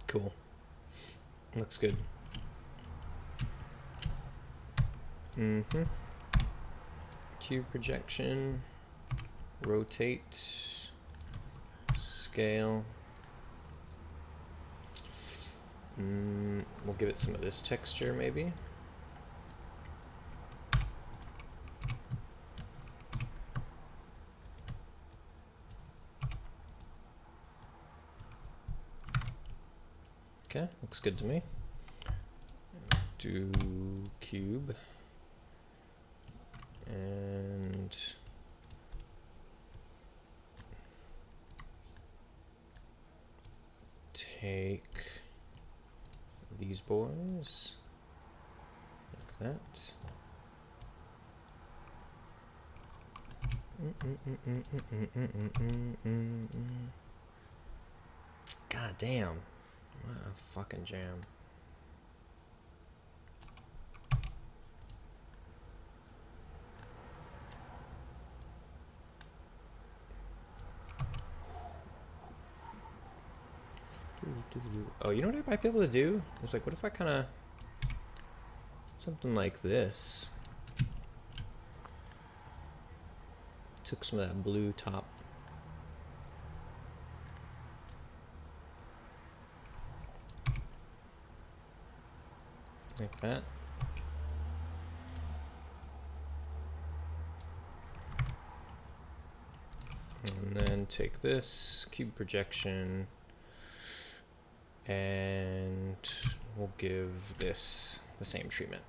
Cool. Looks good. Mm-hmm. Cube projection. Rotate. Scale. We'll give it some of this texture, maybe. Okay, looks good to me. Do cube. And take these boys like that. God damn. What a fucking jam. Oh, you know what I might be able to do? It's like, what if I kind of did something like this? Took some of that blue top. Like that. And then take this cube projection and we'll give this the same treatment.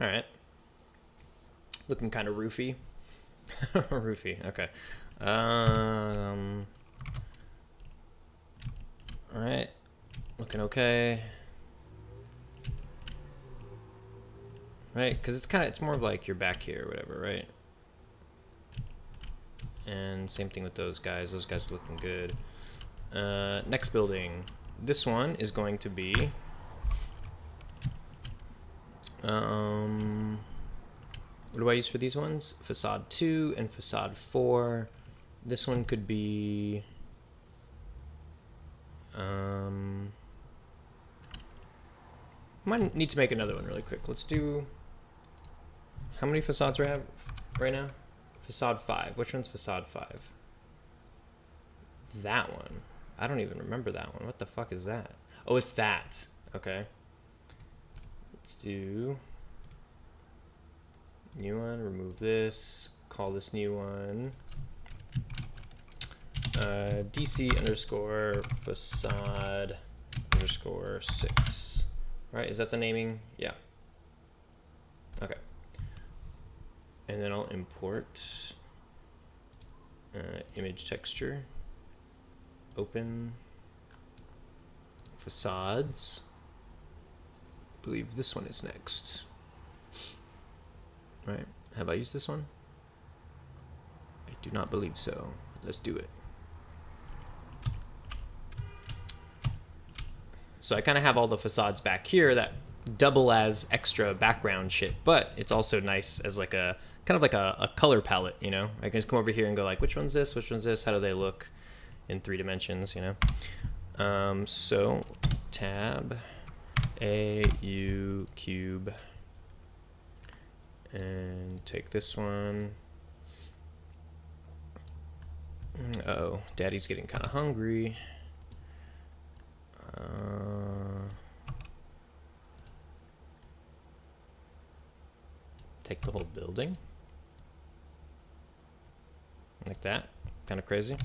All right. Looking kind of roofy. Roofy, okay. All right. Looking okay. Right, because it's more of like you're back here or whatever, right? And same thing with those guys. Those guys looking good. Next building. This one is going to be what do I use for these ones? Facade 2 and Facade 4. This one could be might need to make another one really quick. Let's do, how many facades do I have right now? Facade 5. Which one's Facade 5? That one. I don't even remember that one. What the fuck is that? Oh, it's that. Okay. Let's do new one, remove this, call this new one DC underscore facade underscore 6. Right, is that the naming? Yeah. Okay. And then I'll import image texture, open facades. I believe this one is next. Right, have I used this one? I do not believe so. Let's do it. So I kind of have all the facades back here that double as extra background shit, but it's also nice as like a kind of like a color palette, you know? I can just come over here and go like, which one's this? Which one's this? How do they look in 3 dimensions, you know? So tab AU cube and take this one. Uh-oh, daddy's getting kind of hungry. Take the whole building like that. Kind of crazy.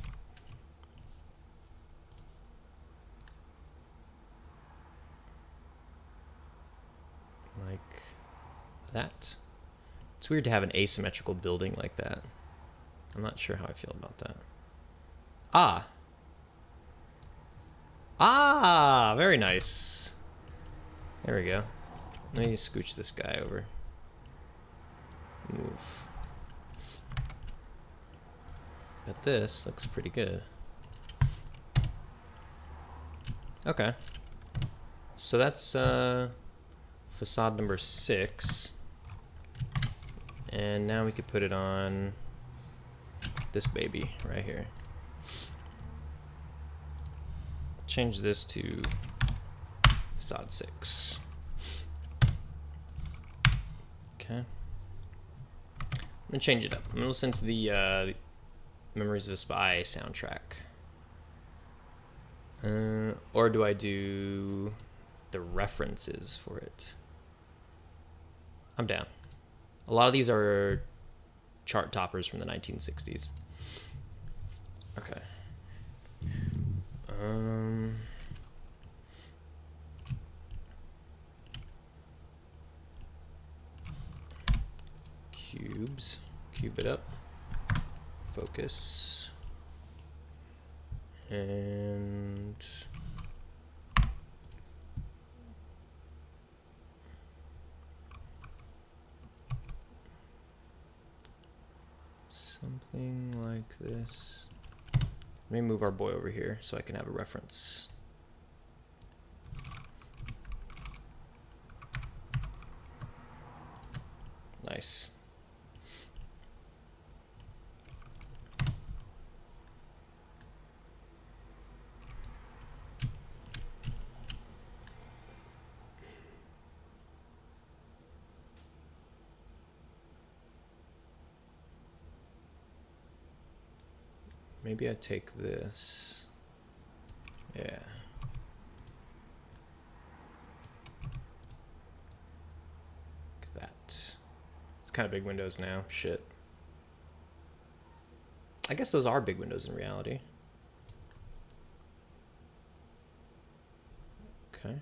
that. It's weird to have an asymmetrical building like that. I'm not sure how I feel about that. Very nice. There we go. Let me scooch this guy over. Move. But this looks pretty good. Okay. So that's facade number 6. And now we could put it on this baby right here. Change this to facade 6. Okay. I'm gonna change it up. I'm gonna listen to the Memories of a Spy soundtrack. Or do I do the references for it? I'm down. A lot of these are chart toppers from the 1960s. Okay. Cubes. Cube it up. Focus. And something like this. Let me move our boy over here so I can have a reference. Nice. Maybe I take this. Yeah. Like that. It's kind of big windows now. Shit. I guess those are big windows in reality. Okay.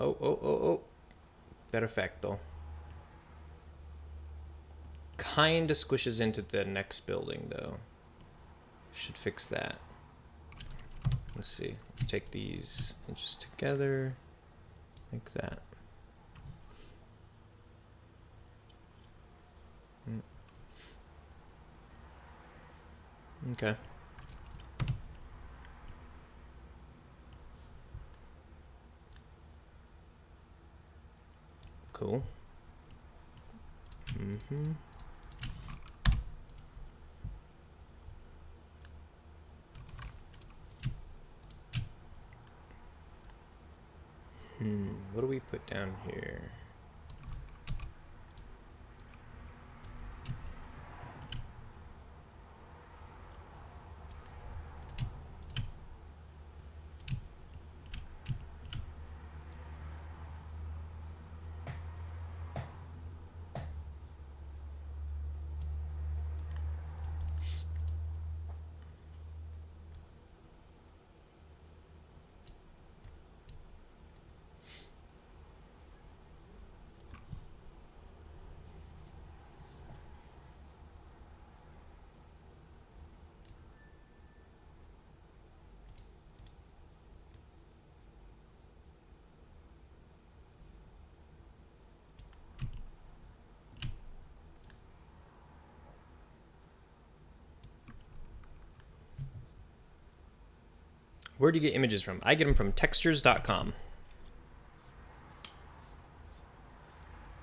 Oh. Perfecto. Kinda squishes into the next building though. Should fix that. Let's see. Let's take these inches together like that. Okay. Cool. What do we put down here? Where do you get images from? I get them from textures.com.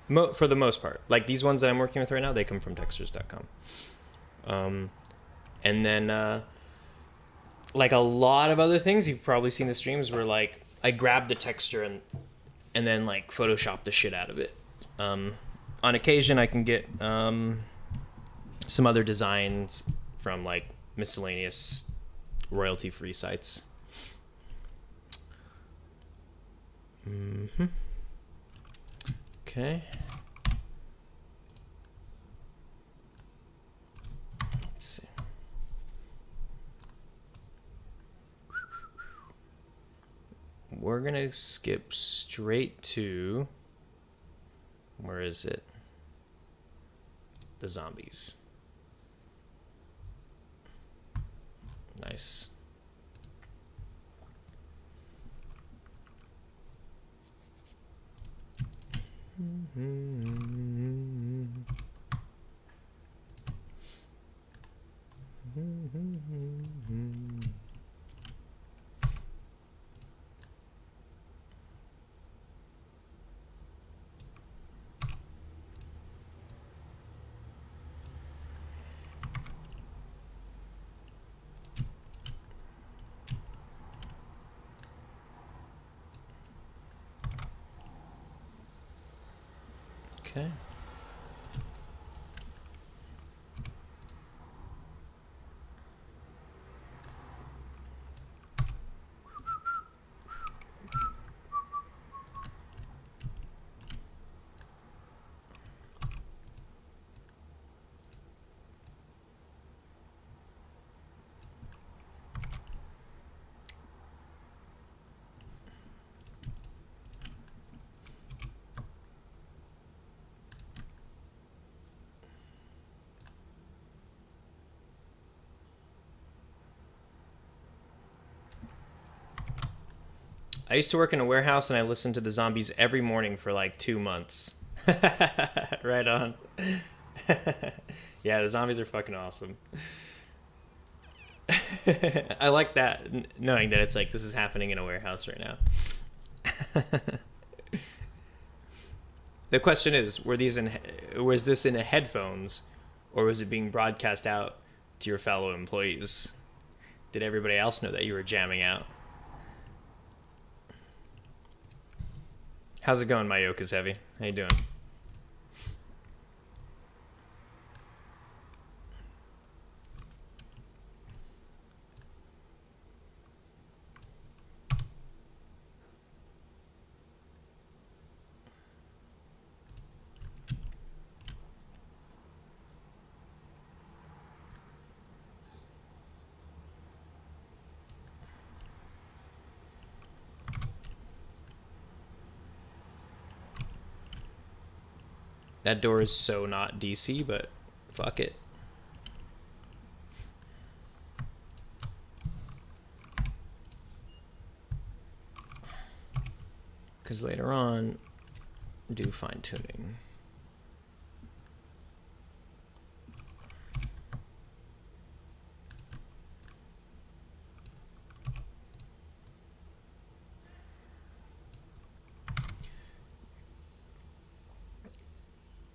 For the most part. Like these ones that I'm working with right now, they come from textures.com. And then, like a lot of other things, you've probably seen the streams where like I grab the texture and then like Photoshop the shit out of it. On occasion, I can get some other designs from like miscellaneous royalty-free sites. Okay. Let's see. we're gonna skip straight to, where is it? The zombies. Nice. Okay. I used to work in a warehouse and I listened to the zombies every morning for like 2 months. Right on. Yeah, the zombies are fucking awesome. I like that, knowing that it's like this is happening in a warehouse right now. The question is, was this in headphones, or was it being broadcast out to your fellow employees? Did everybody else know that you were jamming out? How's it going, my yoke is heavy? How you doing? That door is so not DC, but fuck it. Because later on, do fine tuning.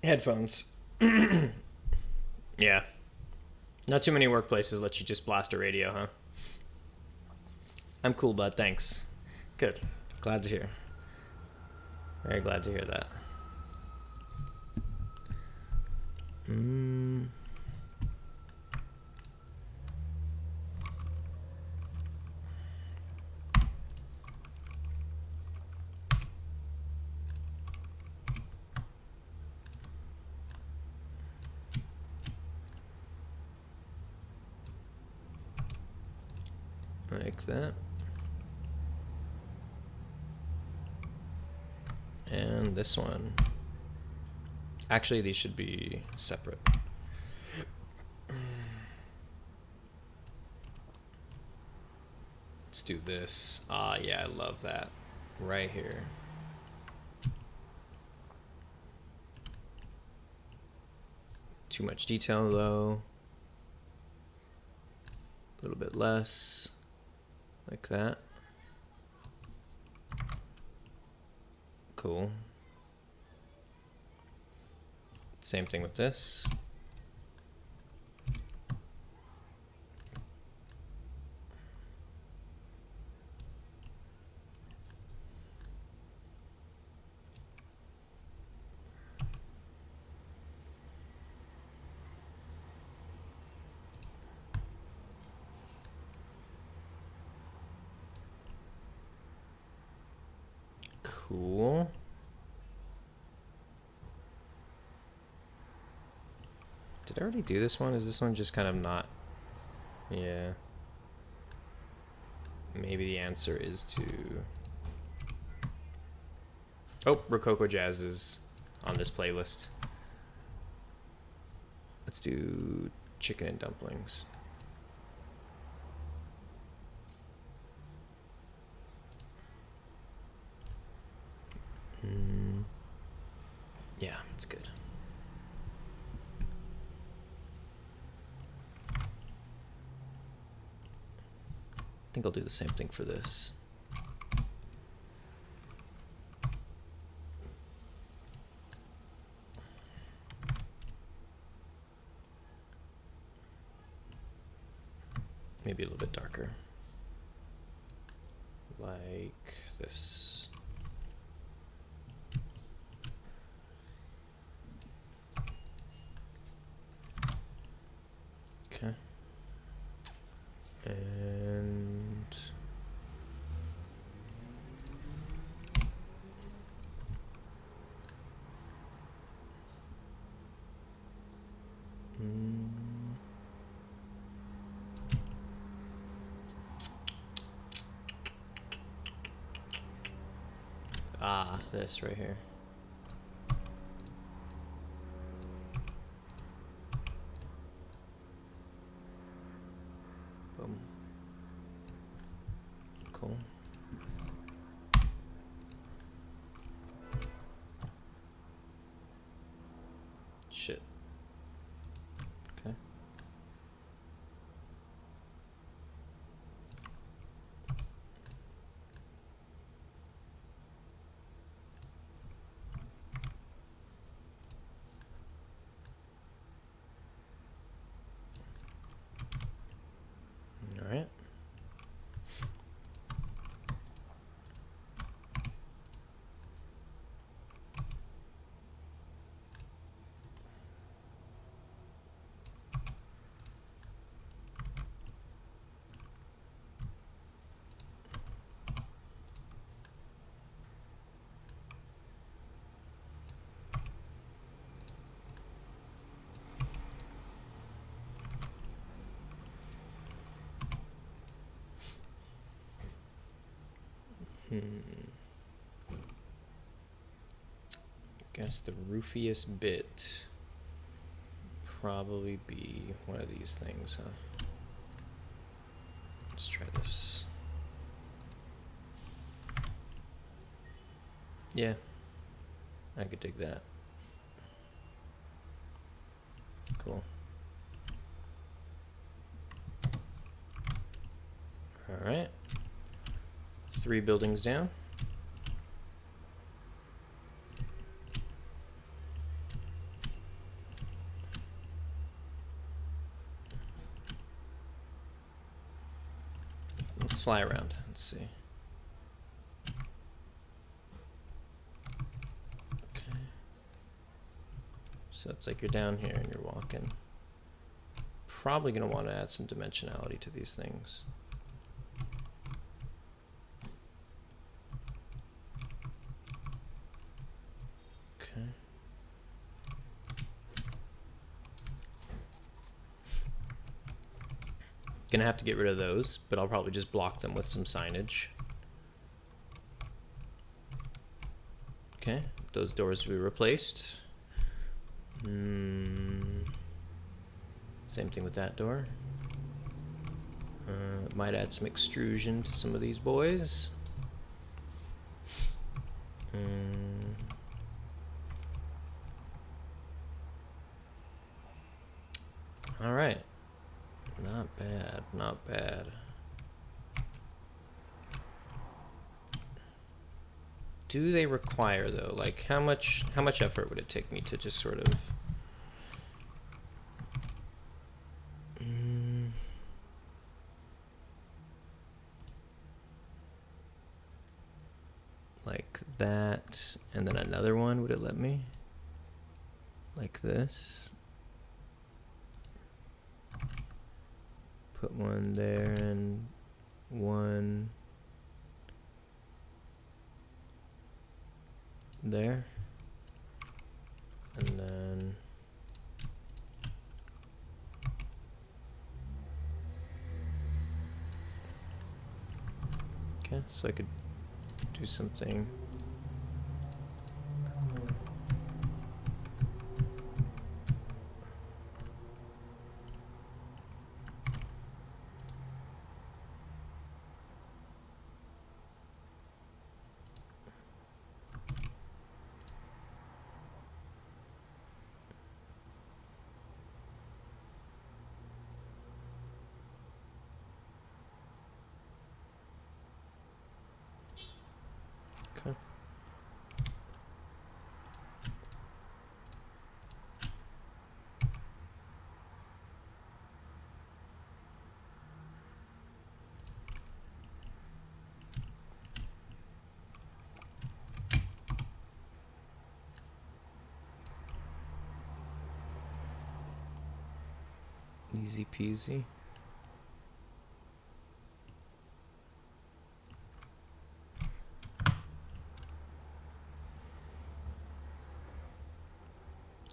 Headphones. Yeah. Not too many workplaces let you just blast a radio, huh? I'm cool, bud. Thanks. Good. Glad to hear. Very glad to hear that. Like that. And this one. Actually, these should be separate. Let's do this. Ah, yeah, I love that. Right here. Too much detail, though. A little bit less. Like that. Cool. Same thing with this. Cool. Did I already do this one? Is this one just kind of not? Yeah. Maybe the answer is to Oh, Rococo Jazz is on this playlist. Let's do chicken and dumplings. Yeah, it's good. I think I'll do the same thing for this. Maybe a little bit darker. Like this. Okay. And this right here. Boom. Cool. Shit. Okay. All right. Guess the roofiest bit probably be one of these things, huh? Let's try this. Yeah, I could dig that. Cool. All right. 3 buildings down. Let's fly around. Let's see. Okay. So it's like you're down here and you're walking. Probably going to want to add some dimensionality to these things. Okay. Gonna have to get rid of those, but I'll probably just block them with some signage. Okay, those doors will be replaced. Same thing with that door. Might add some extrusion to some of these boys. All right. Not bad, not bad. Do they require though? Like how much effort would it take me to just sort of like that, and then another one, would it let me? Like this. Put one there and one there. And then okay, so I could do something Easy peasy.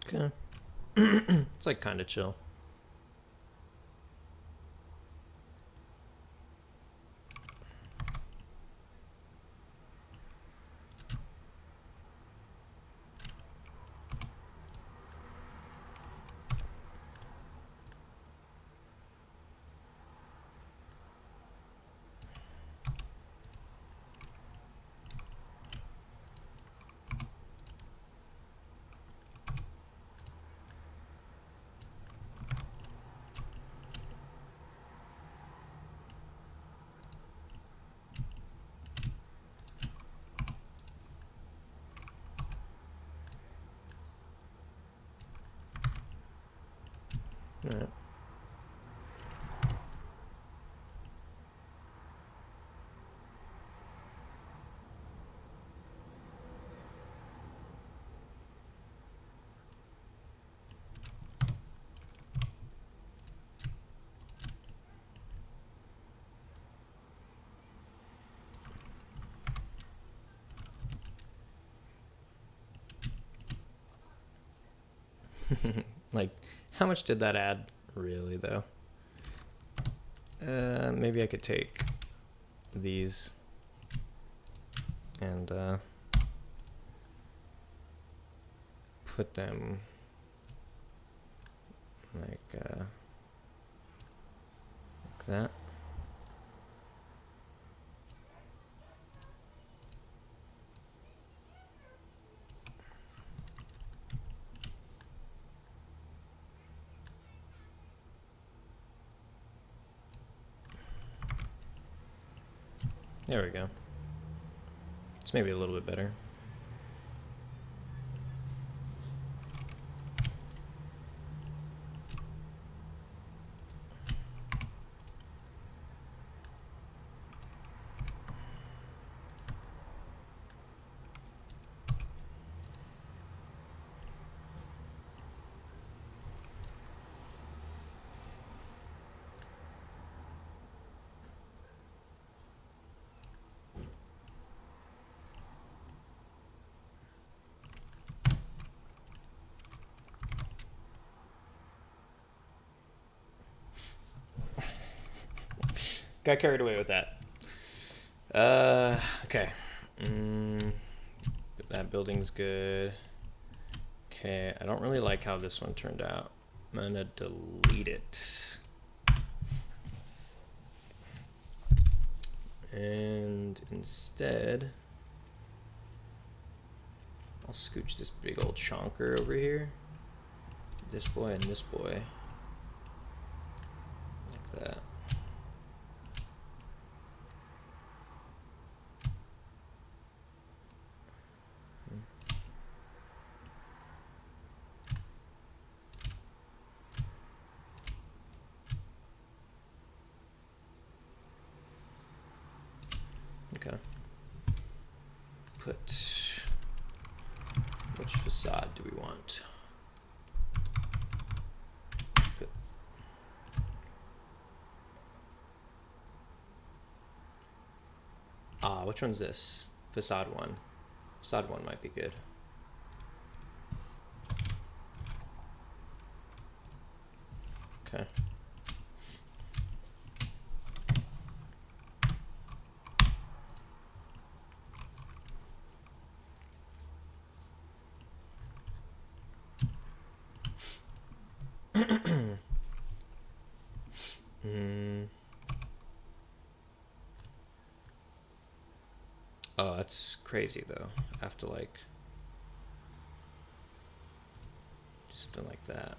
Okay. It's like kind of chill. All right. Like, how much did that add, really, though? Maybe I could take these and put them like that. There we go. It's maybe a little bit better. Got carried away with that. Okay. That building's good. Okay, I don't really like how this one turned out. I'm gonna delete it. And instead, I'll scooch this big old chonker over here. This boy and this boy. Like that. Okay. Which facade do we want? Which one's this? Facade 1. Facade 1 might be good. Okay. Oh, that's crazy though. I have to like do something like that.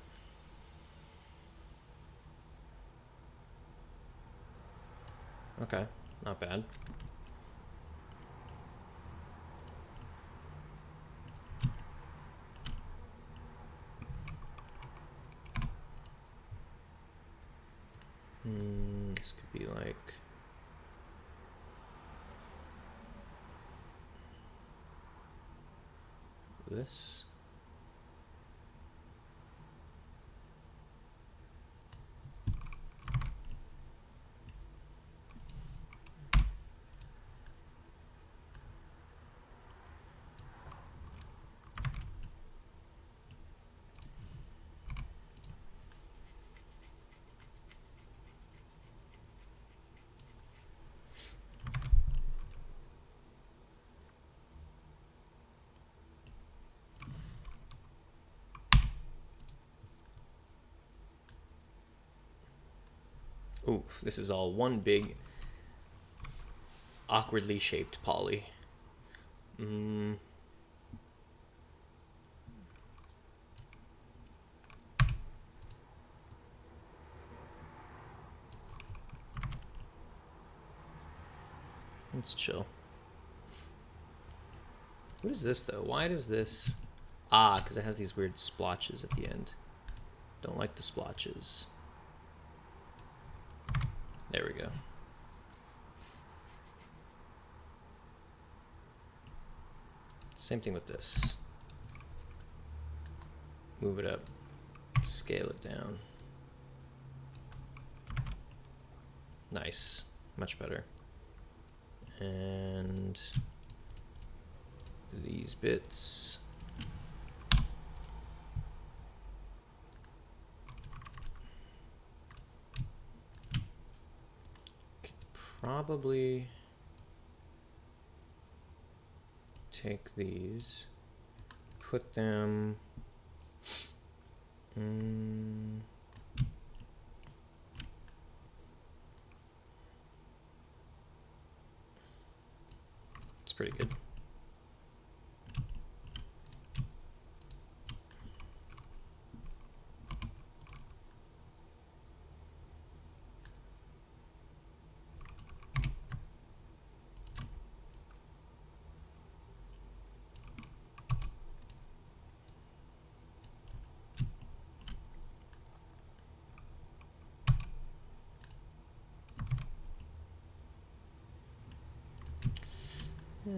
Okay, not bad. This could be like this. Ooh, this is all one big awkwardly shaped poly. Let's chill. What is this though? Why does this... Ah, because it has these weird splotches at the end. Don't like the splotches. There we go. Same thing with this. Move it up, scale it down. Nice, much better. And these bits. Probably take these, put them it's pretty good.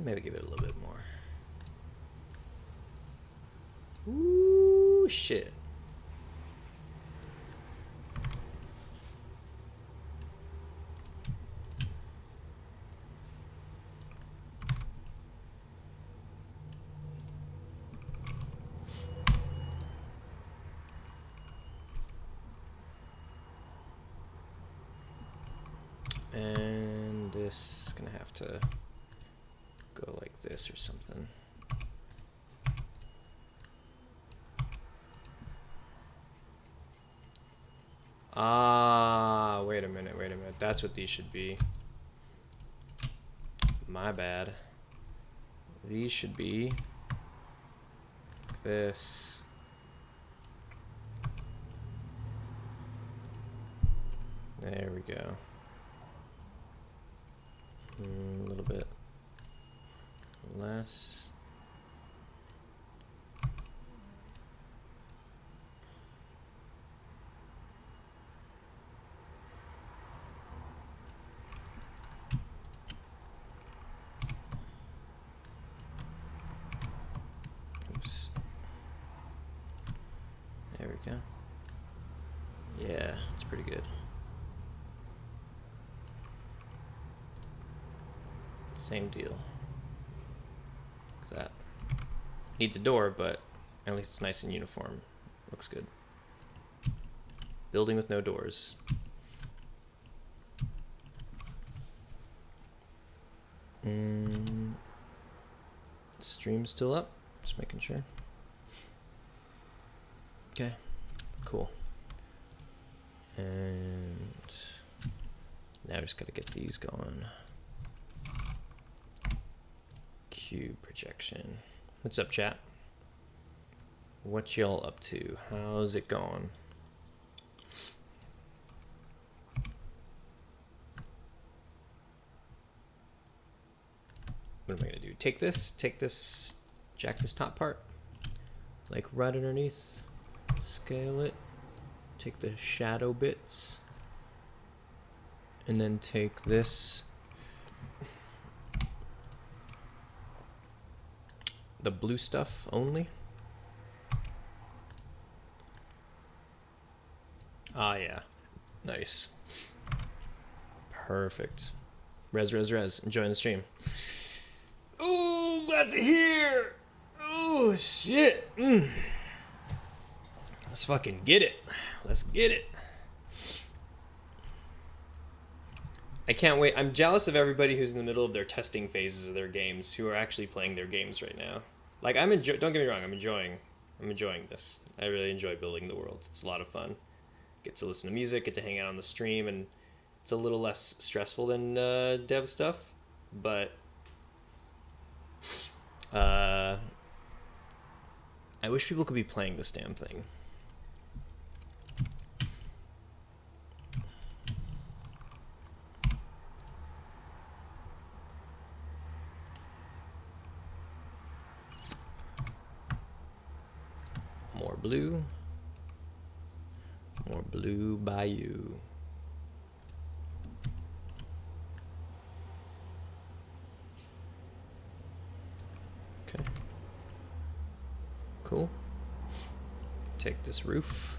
Maybe give it a little bit more. Ooh, shit. And this is gonna have to go like this or something. Ah, wait a minute. That's what these should be. My bad. These should be this. There we go. A little bit less. Oops. There we go. Yeah, it's pretty good. Same deal. That needs a door, but at least it's nice and uniform. Looks good. Building with no doors. Stream's still up. Just making sure. Okay, cool. And now I just gotta get these going. Cube projection. What's up, chat? What y'all up to? How's it going? What am I gonna do? Take this, jack this top part, like right underneath, scale it, take the shadow bits, and then take this, the blue stuff only. Ah, yeah. Nice. Perfect. Res. Enjoying the stream. Oh, glad to hear. Oh, shit. Let's fucking get it. Let's get it. I can't wait. I'm jealous of everybody who's in the middle of their testing phases of their games, who are actually playing their games right now. Like, don't get me wrong, I'm enjoying this. I really enjoy building the worlds. It's a lot of fun. Get to listen to music, get to hang out on the stream, and It's a little less stressful than dev stuff, but I wish people could be playing this damn thing. More blue. More blue bayou. Okay. Cool. Take this roof.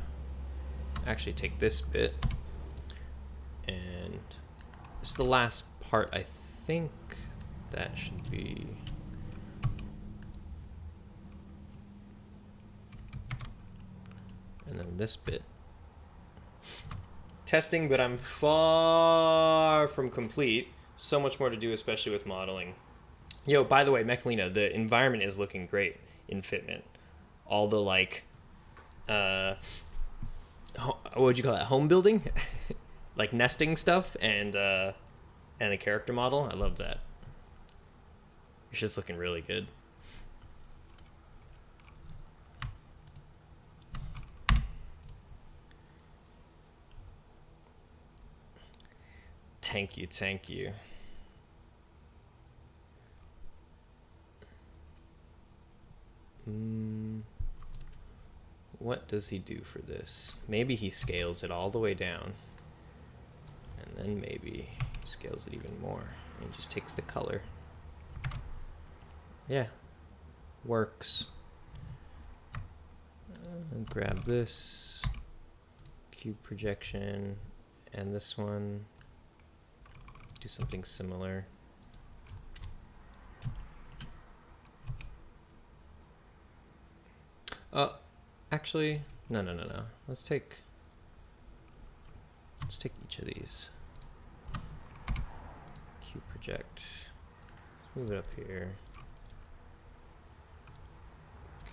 Actually take this bit. And this is the last part. I think that should be... And then this bit. Testing, but I'm far from complete. So much more to do, especially with modeling. Yo, by the way, Mechalina, the environment is looking great in Fitment. All the, like, what would you call that? Home building? Like nesting stuff and a character model. I love that. It's just looking really good. Thank you, thank you. What does he do for this? Maybe he scales it all the way down. And then maybe he scales it even more. And just takes the color. Yeah. Works. Grab this. Cube projection. And this one. Do something similar. Actually, no. Let's take each of these. Cube project. Let's move it up here.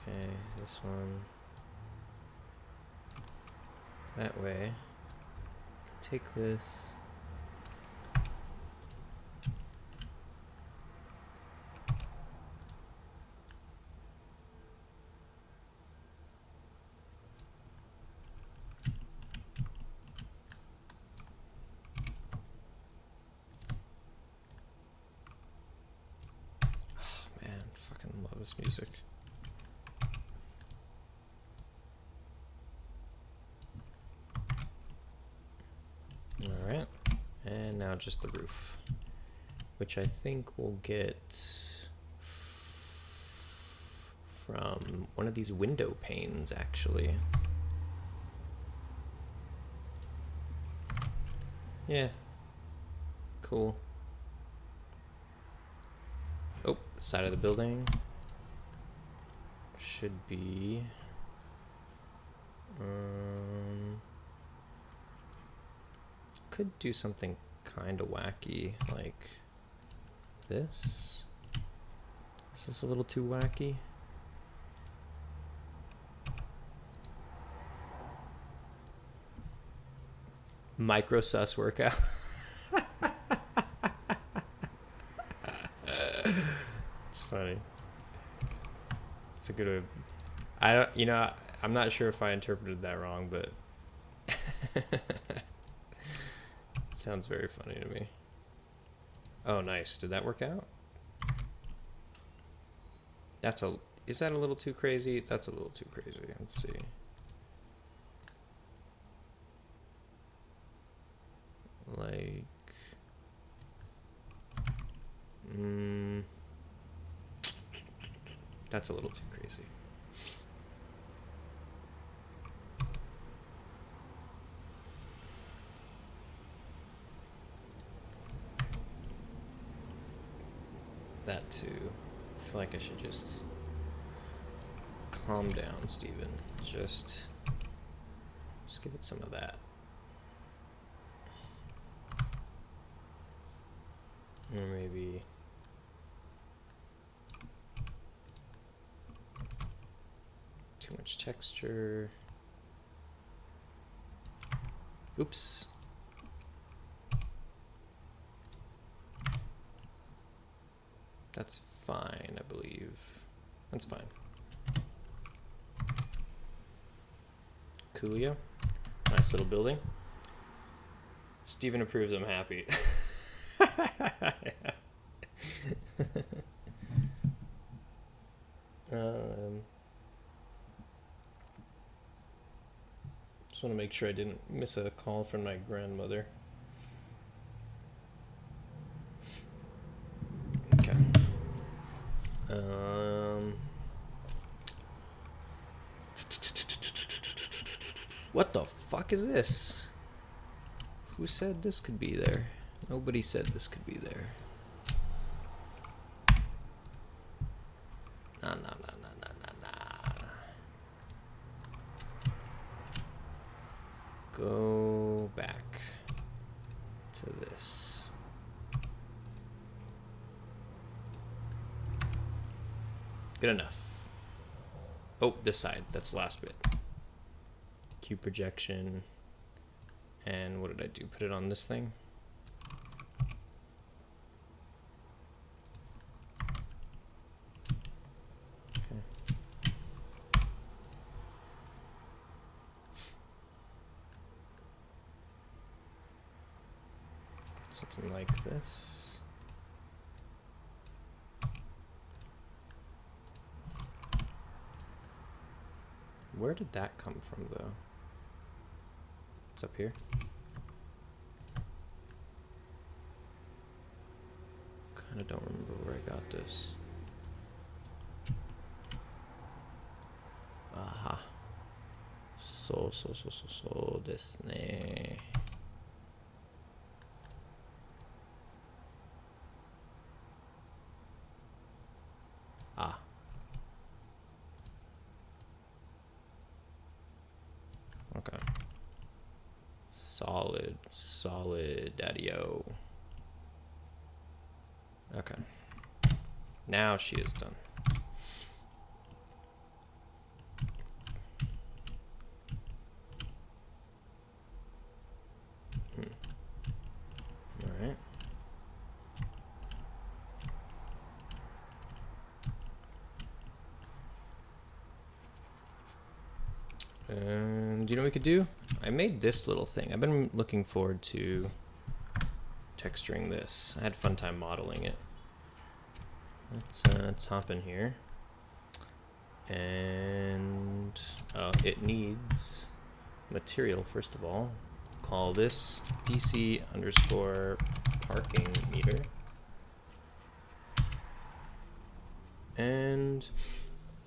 Okay, this one. That way. Take this. This music. All right, and now just the roof, which I think we'll get from one of these window panes, actually. Yeah, cool. Oh, side of the building. Should be could do something kind of wacky like this. This is a little too wacky. Micro sus workout. It's funny. It's a good. I don't. You know, I'm not sure if I interpreted that wrong, but it sounds very funny to me. Oh, nice. Did that work out? That's a. Is that a little too crazy? That's a little too crazy. Let's see. Like. That's a little too crazy. That too. I feel like I should just calm down, Steven. Just give it some of that. Or maybe too much texture. That's fine, I believe. That's fine. Coolio. Nice little building. Steven approves, I'm happy. Just want to make sure I didn't miss a call from my grandmother. Okay. What the fuck is this? Who said this could be there? Nobody said this could be there. Nah. Go back to this. Good enough. Oh, this side. That's the last bit. Cube projection. And what did I do? Put it on this thing? Okay. Something like this. Where did that come from, though? It's up here. Kinda don't remember where I got this. Aha. So desu ne. Ah. Okay. Solid daddy-o. Okay. Now she is done. All right. And you know what we could do? I made this little thing. I've been looking forward to texturing this. I had a fun time modeling it. Let's hop in here. And it needs material, first of all. Call this DC underscore parking meter. And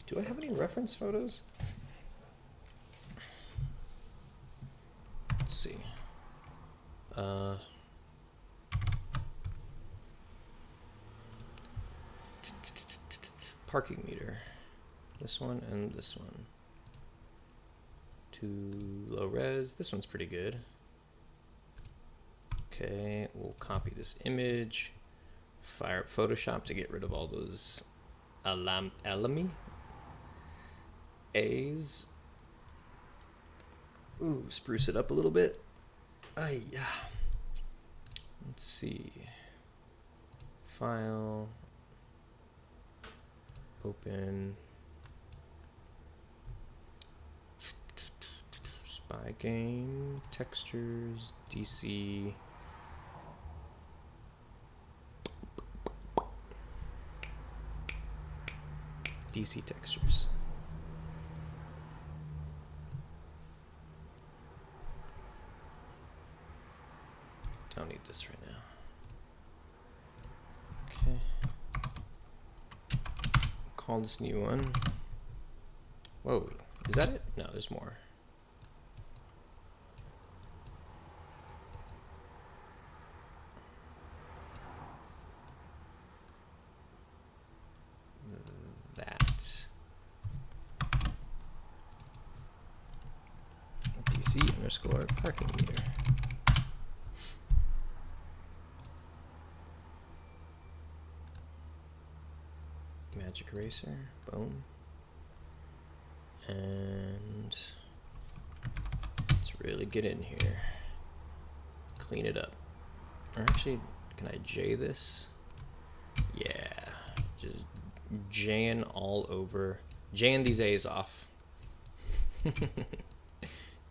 do I have any reference photos? Let's see. Parking meter. This one and this one. Too low res. This one's pretty good. Okay, we'll copy this image. Fire up Photoshop to get rid of all those A's. Ooh, spruce it up a little bit. Yeah. Let's see. File. Open. Spy game. Textures. DC. DC textures. Don't need this right now. Okay. Call this new one. Whoa, is that it? No, there's more. That. DC underscore parking meter. Magic eraser, boom. And let's really get in here. Clean it up. Or actually, can I J this? Yeah, Just J'ing all over. J'ing these A's off.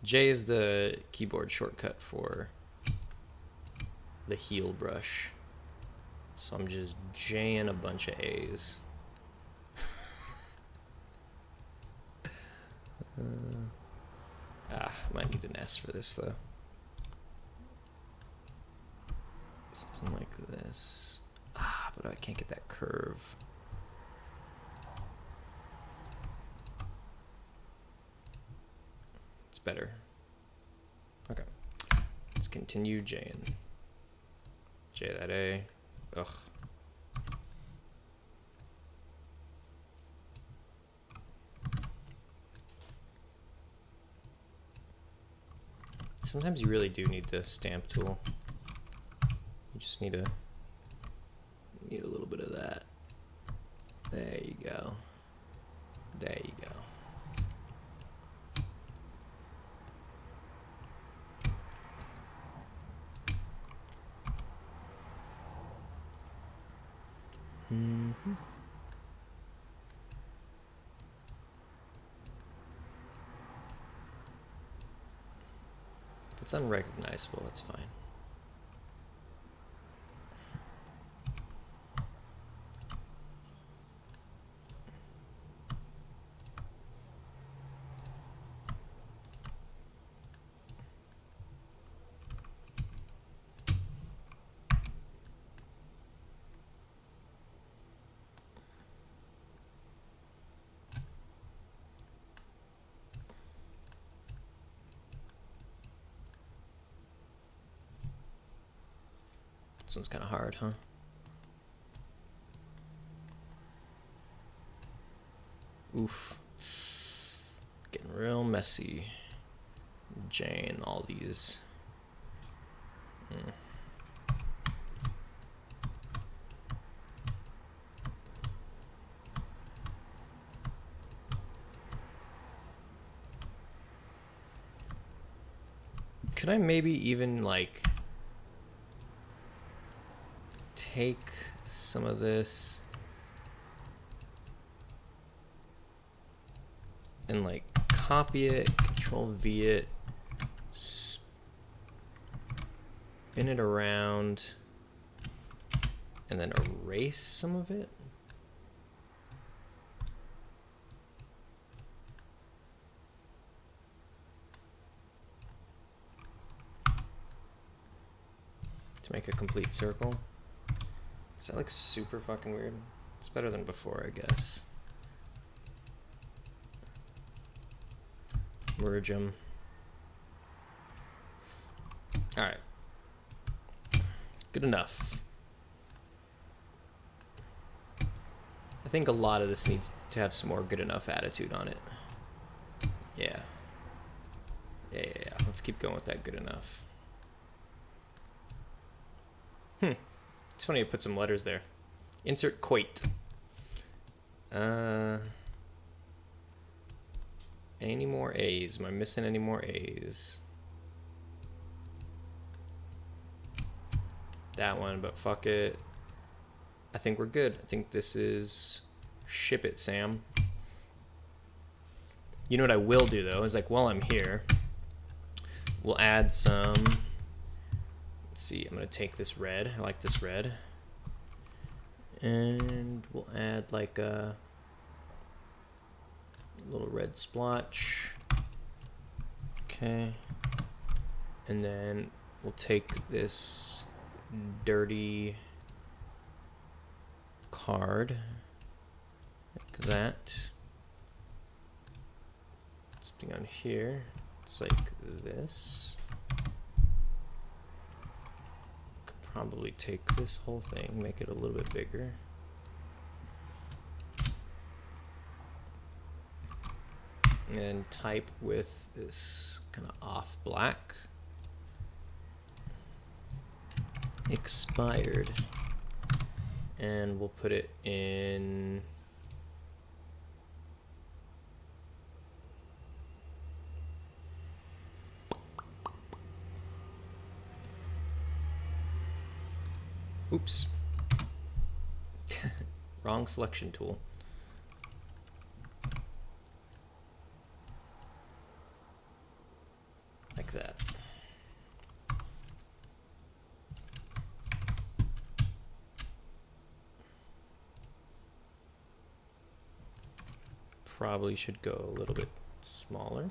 J is the keyboard shortcut for the heel brush. So I'm just J'ing a bunch of A's. Might need an S for this though. Something like this. But I can't get that curve. It's better. Okay. Let's continue J'ing. J that A. Ugh. Sometimes you really do need the stamp tool. You just need a little bit of that. There you go. There you go. Mm-hmm. If it's unrecognizable, that's fine. This one's kind of hard, huh? Oof. Getting real messy. J'ing all these. Could I maybe even like take some of this and like copy it, Control V it, spin it around, and then erase some of it? To make a complete circle. Does that look super fucking weird? It's better than before, I guess. Merge them. All right. Good enough. I think a lot of this needs to have some more good enough attitude on it. Yeah. Yeah. Let's keep going with that good enough. It's funny I put some letters there. Insert quate. Any more A's? Am I missing any more A's? That one, but fuck it. I think we're good. I think this is ship it, Sam. You know what I will do though is like while I'm here, we'll add some. Let's see, I'm gonna take this red. I like this red. And we'll add like a little red splotch. Okay. And then we'll take this dirty card like that. Something on here. It's like this. Probably take this whole thing, make it a little bit bigger. And type with this kind of off black. Expired. And we'll put it in oops. Wrong selection tool. Like that. Probably should go a little bit smaller.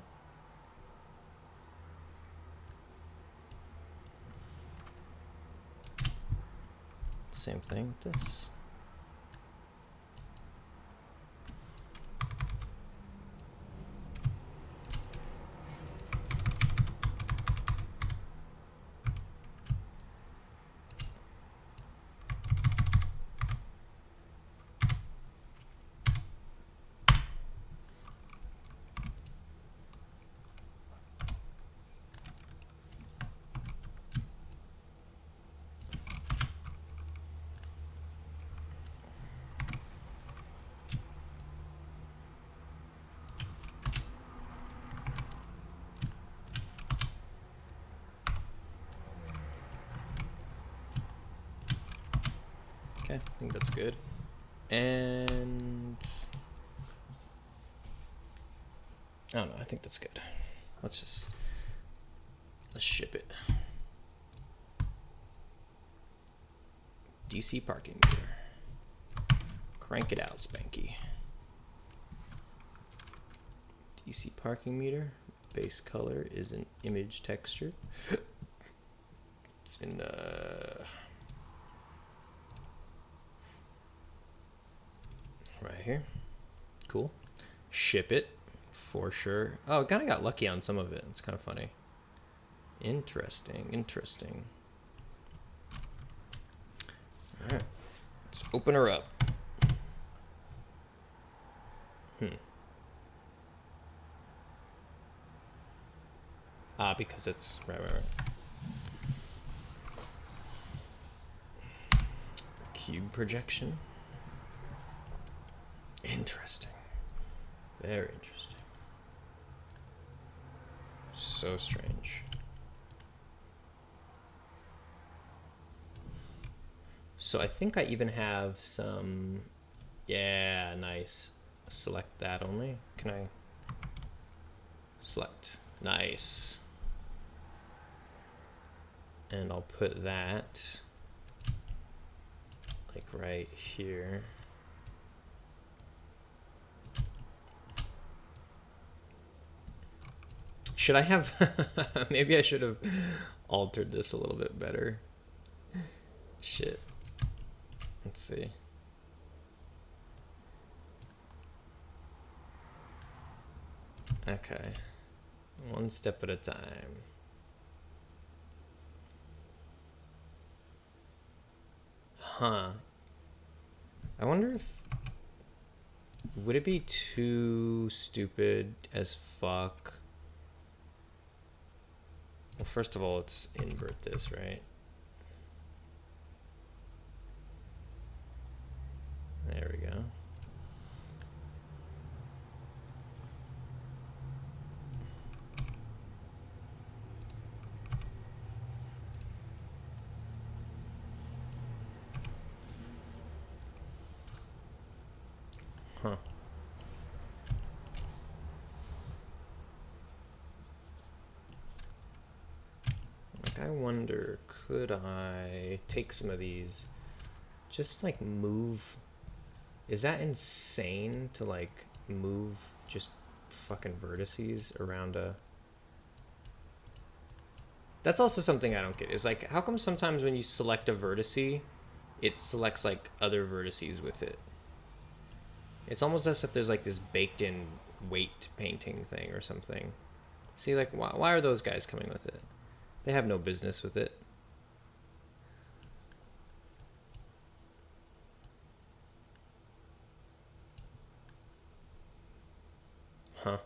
Same thing with this. Okay, I think that's good. And I don't know, I think that's good. Let's ship it. DC parking meter. Crank it out, Spanky. DC parking meter. Base color is an image texture. It's in right here. Cool. Ship it for sure. Oh, I kind of got lucky on some of it. It's kind of funny. Interesting, interesting. All right, let's open her up. Because it's right. Cube projection. Interesting. Very interesting. So strange. So I think I even have some, yeah, nice. Select that only. Can I select? Nice. And I'll put that like right here. Should I have, maybe I should have altered this a little bit better. Shit. Let's see. Okay. One step at a time. Huh. I wonder if, would it be too stupid as fuck? Well, first of all, let's invert this, right? There we go. Huh. Like, I wonder, could I take some of these, just like move? Is that insane to like move just fucking vertices around a? That's also something I don't get. Is like, how come sometimes when you select a vertice, it selects like other vertices with it? It's almost as if there's like this baked in weight painting thing or something. See, like, why are those guys coming with it? They have no business with it. Huh.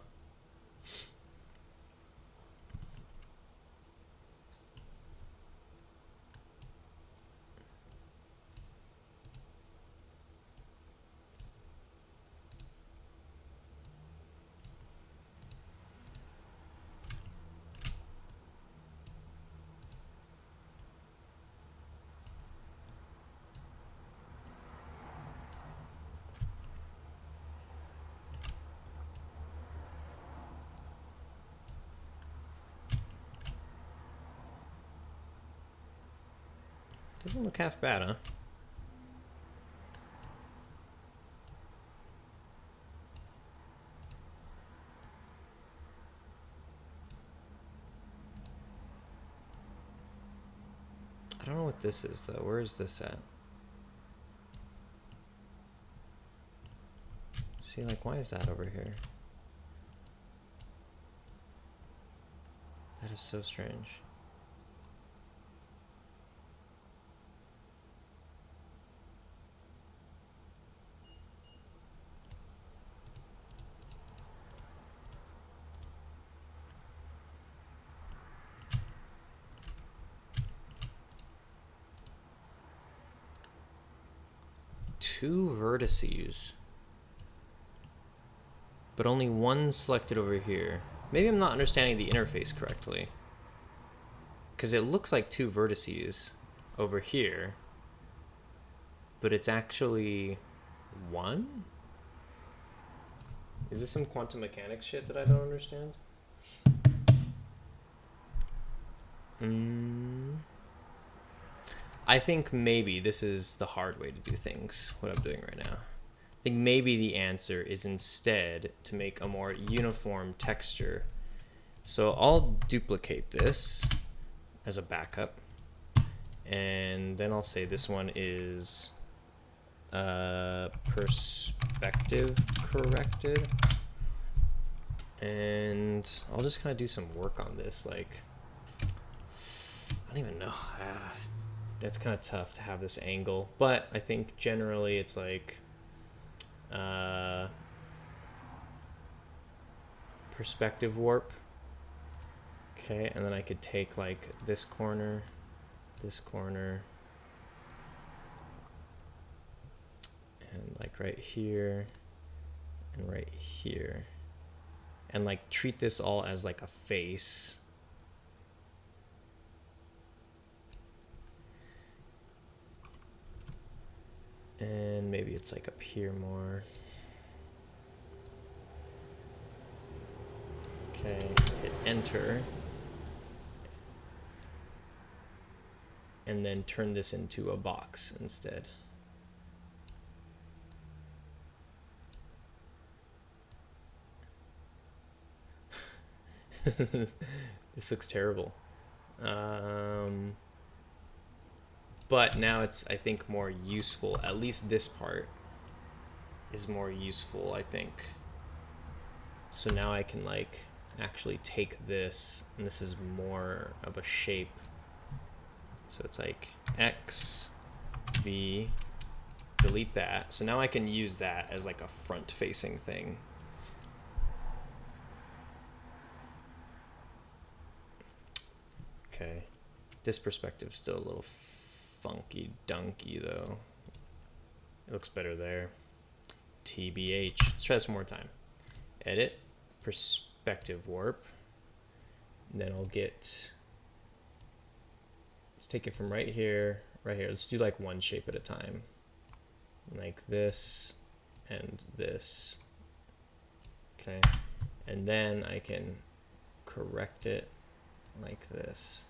Doesn't look half bad, huh? I don't know what this is, though. Where is this at? See, like, why is that over here? That is so strange. Two vertices, but only one selected over here. Maybe I'm not understanding the interface correctly, because it looks like two vertices over here, but it's actually one? Is this some quantum mechanics shit that I don't understand? I think maybe this is the hard way to do things, what I'm doing right now. I think maybe the answer is instead to make a more uniform texture. So I'll duplicate this as a backup, and then I'll say this one is perspective corrected, and I'll just kind of do some work on this. Like, I don't even know. That's kind of tough to have this angle, but I think generally it's like perspective warp. Okay, and then I could take like this corner, and like right here and right here, and like treat this all as like a face. And maybe it's like up here more. Okay, hit enter. And then turn this into a box instead. This looks terrible. But now it's, I think, more useful. At least this part is more useful, I think. So now I can like actually take this, and this is more of a shape. So it's like X, V, delete that. So now I can use that as like a front-facing thing. Okay, this perspective's still a little funky dunky though. It looks better there. TBH. Let's try this one more time. Edit, perspective warp. And then I'll get, let's take it from right here, right here. Let's do like one shape at a time. Like this and this. Okay. And then I can correct it like this.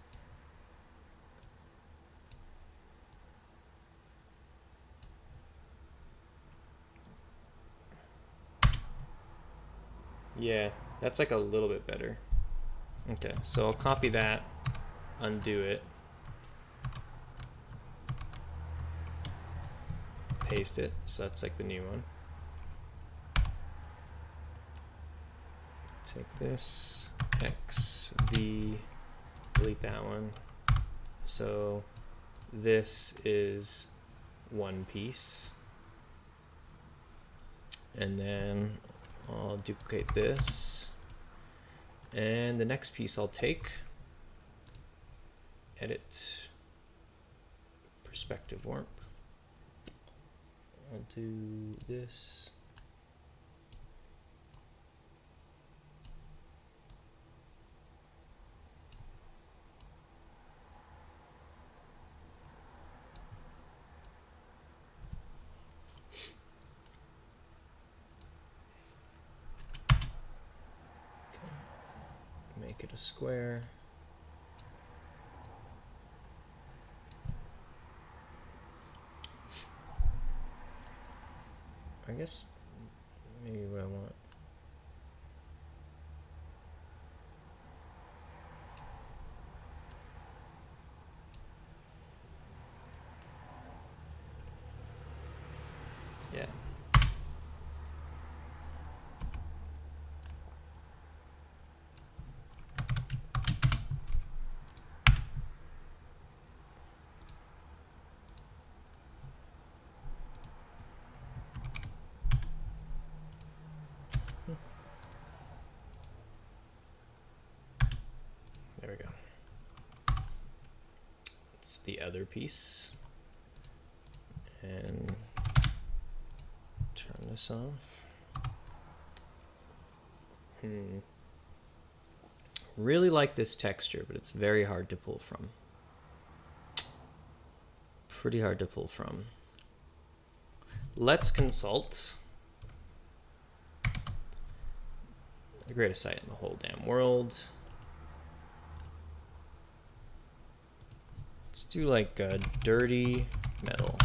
Yeah, that's like a little bit better. Okay, so I'll copy that, undo it, paste it, so that's like the new one. Take this, X, V, delete that one. So this is one piece. And then I'll duplicate this, and the next piece I'll take, edit, perspective warp. I'll do this. Make it a square. I guess maybe what I want. Yeah. There we go. It's the other piece. And turn this off. Really like this texture, but it's very hard to pull from. Pretty hard to pull from. Let's consult the greatest site in the whole damn world. Let's do like a dirty metal.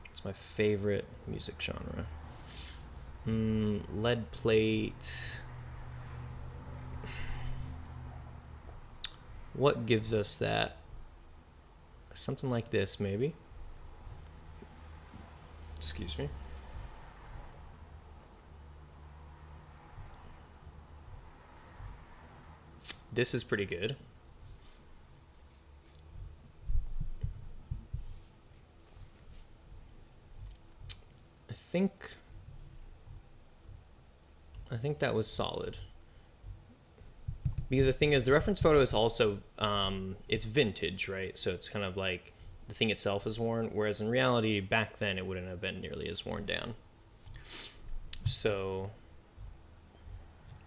It's my favorite music genre. Lead plate. What gives us that? Something like this, maybe. Excuse me. This is pretty good. I think that was solid. Because the thing is, the reference photo is also, it's vintage, right? So it's kind of like the thing itself is worn, whereas in reality, back then, it wouldn't have been nearly as worn down. So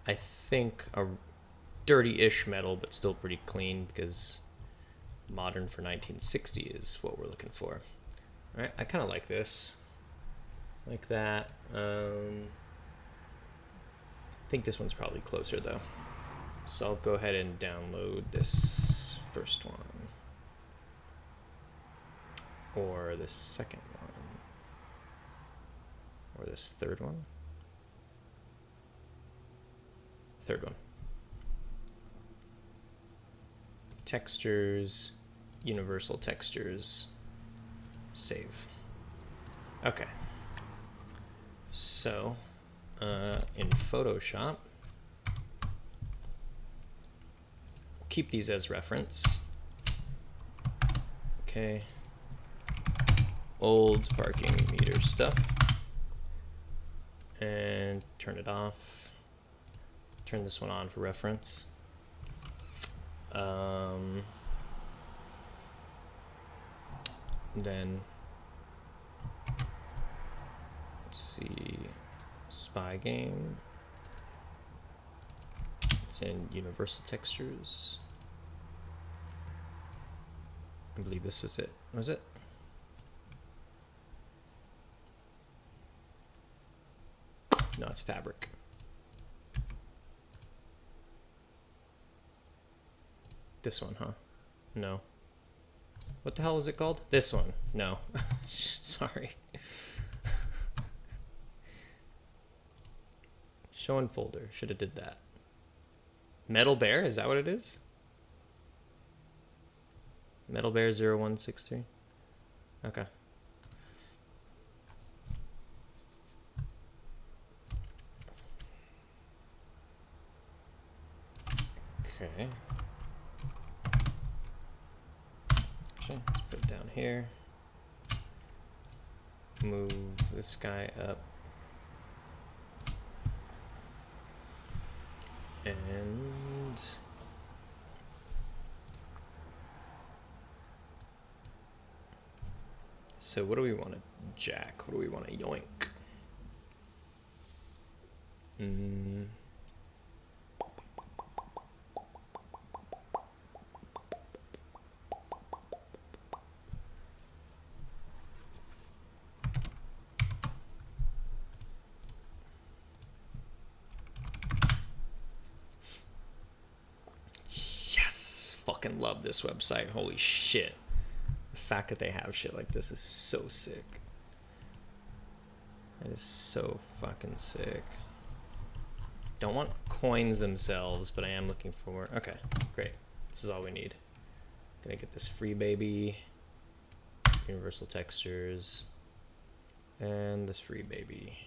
I think a dirty-ish metal, but still pretty clean, because modern for 1960 is what we're looking for. All right, I kind of like this. Like that. I think this one's probably closer, though. So I'll go ahead and download this first one. Or this second one. Or this third one. Third one. Textures, universal textures, save. Okay. So, in Photoshop, keep these as reference. Okay. Old parking meter stuff. And turn it off. Turn this one on for reference. Then let's see, spy game. It's in universal textures. I believe this was it. Was it? No, it's fabric. This one, huh? No. What the hell is it called? This one. No. Sorry. Show in folder. Should have did that. Metal Bear? Is that what it is? Metal Bear 0163? Okay. Okay. Actually, let's put it down here. Move this guy up. And so what do we want to jack? What do we want to yoink? Yes, fucking love this website. Holy shit. The fact that they have shit like this is so sick. That is so fucking sick. Don't want coins themselves, but I am looking for... Okay, great. This is all we need. Gonna get this free baby. Universal textures. And this free baby.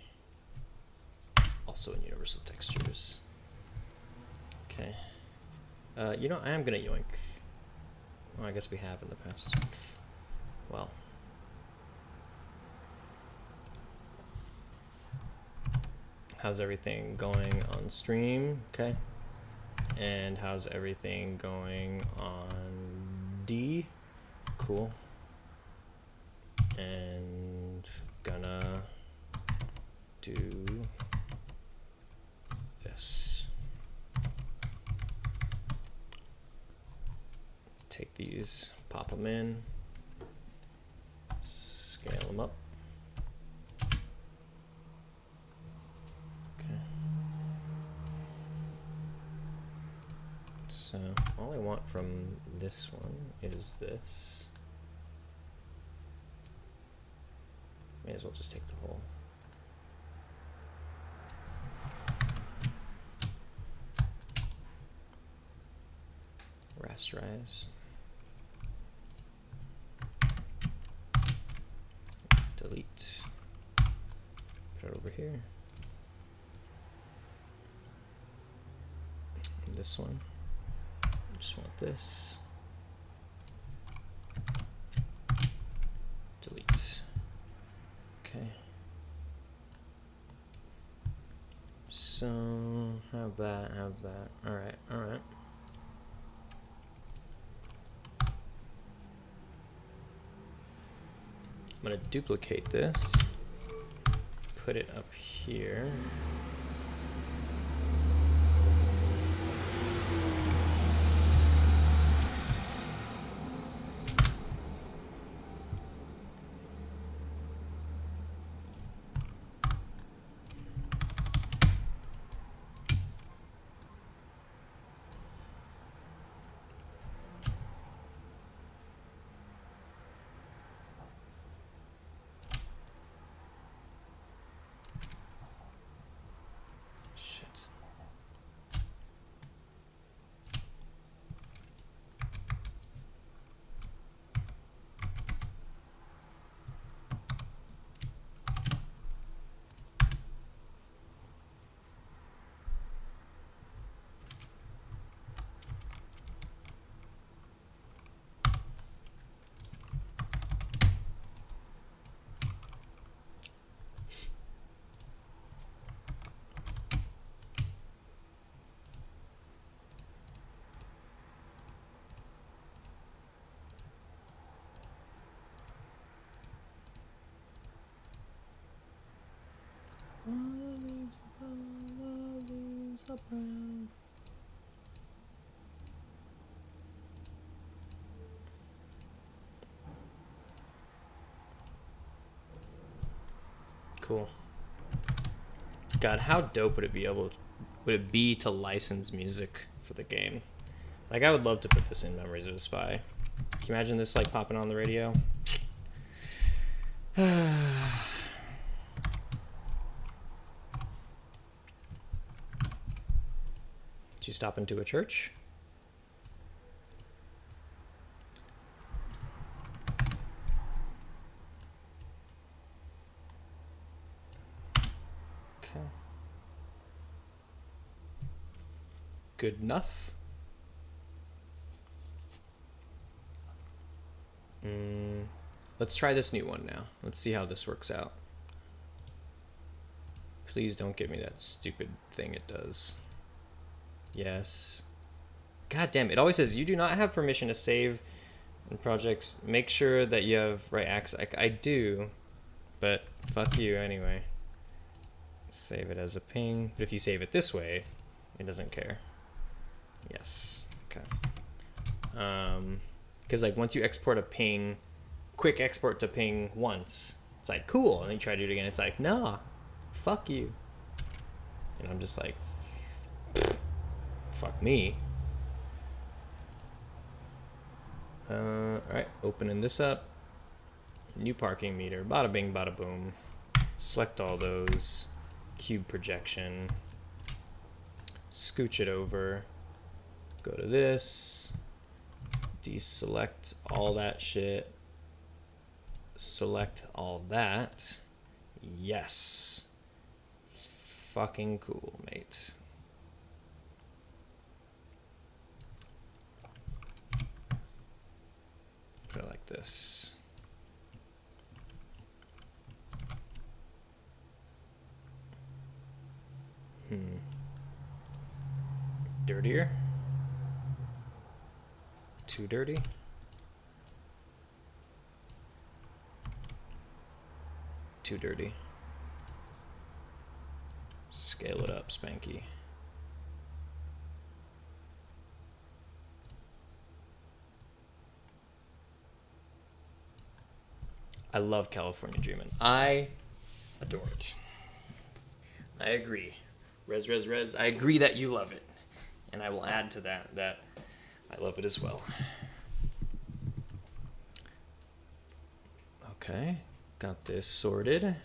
Also in universal textures. Okay. You know, I am gonna yoink. Well, I guess we have in the past. Well. How's everything going on stream? Okay. And how's everything going on D? Cool. And gonna do this. Take these, pop them in, scale them up. Okay. So all I want from this one is this. May as well just take the whole. Rasterize. Delete. Put it over here. And this one. I just want this. Delete. Okay. So have that, have that. All right, all right. I'm gonna duplicate this, put it up here. All the leaves are brown. Cool. God, how dope would it be to license music for the game? Like, I would love to put this in Memories of a Spy. Can you imagine this like popping on the radio? Did you stop into a church? Okay. Good enough. Let's try this new one now. Let's see how this works out. Please don't give me that stupid thing it does. Yes. God damn, it always says you do not have permission to save in projects. Make sure that you have right access. I do, but fuck you anyway. Save it as a ping. But if you save it this way, it doesn't care. Yes. Okay. Because like once you export a ping, quick export to ping once, it's like cool, and then you try to do it again, it's like nah, fuck you. And I'm just like, fuck me. All right, opening this up. New parking meter. Bada bing, bada boom. Select all those. Cube projection. Scooch it over. Go to this. Deselect all that shit. Select all that. Yes. Fucking cool, mate. Put it like this. Dirtier? Too dirty? Too dirty. Scale it up, Spanky. I love California Dreamin'. I adore it. I agree. Rez. I agree that you love it. And I will add to that I love it as well. Okay. Got this sorted.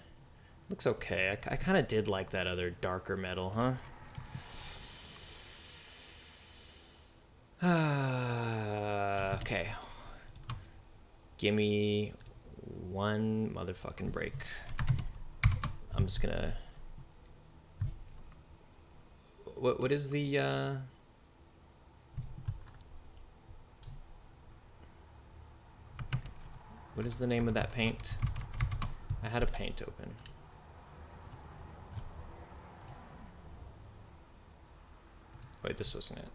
Looks okay. I kind of did like that other darker metal, huh? Okay. Give me one motherfucking break. I'm just gonna... What is the... What is the name of that paint? I had a paint open. Wait, this wasn't it.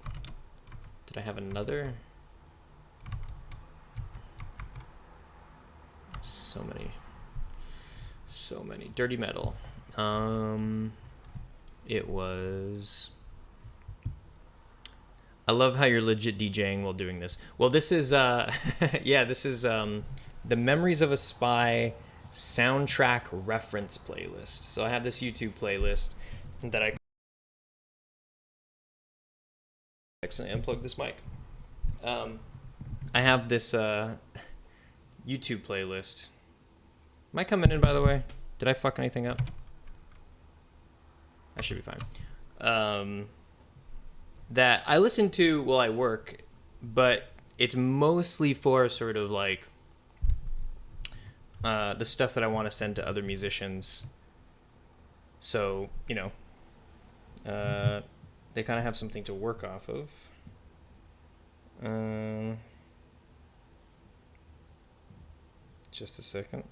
Did I have another? So many. Dirty metal. It was... I love how you're legit DJing while doing this. Well, this is, yeah, this is the Memories of a Spy soundtrack reference playlist. So I have this YouTube playlist that I accidentally unplugged this mic. I have this YouTube playlist. Am I coming in, by the way? Did I fuck anything up? I should be fine. That I listen to while I work, but it's mostly for sort of like the stuff that I want to send to other musicians. So, you know, they kind of have something to work off of. Just a second.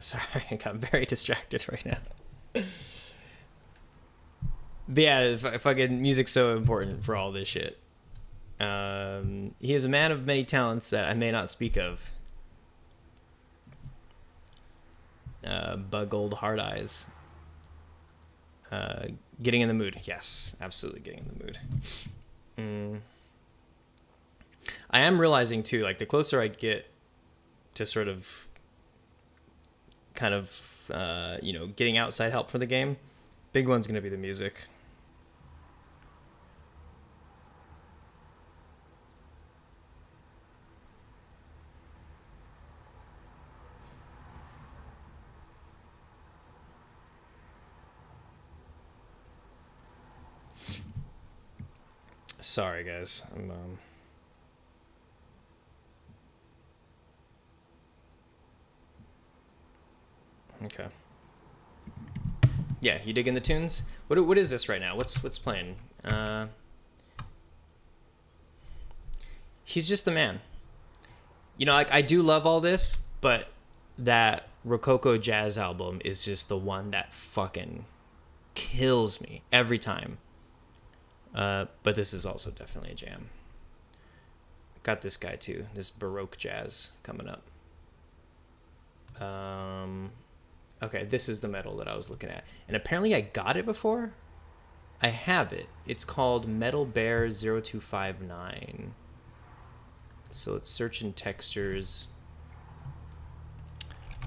Sorry, I got very distracted right now. But yeah, fucking music's so important for all this shit. He is a man of many talents that I may not speak of. Bug old hard eyes. Getting in the mood. Yes, absolutely getting in the mood. I am realizing too, like the closer I get to sort of kind of, you know, getting outside help for the game, big one's going to be the music. Sorry, guys. I'm, okay. Yeah, you digging the tunes? What is this right now? What's playing? He's just the man. You know, I do love all this, but that Rococo Jazz album is just the one that fucking kills me every time. But this is also definitely a jam. Got this guy too, this Baroque jazz coming up. Okay, this is the metal that I was looking at. And apparently I got it before. I have it. It's called Metal Bear 0259. So let's search in textures.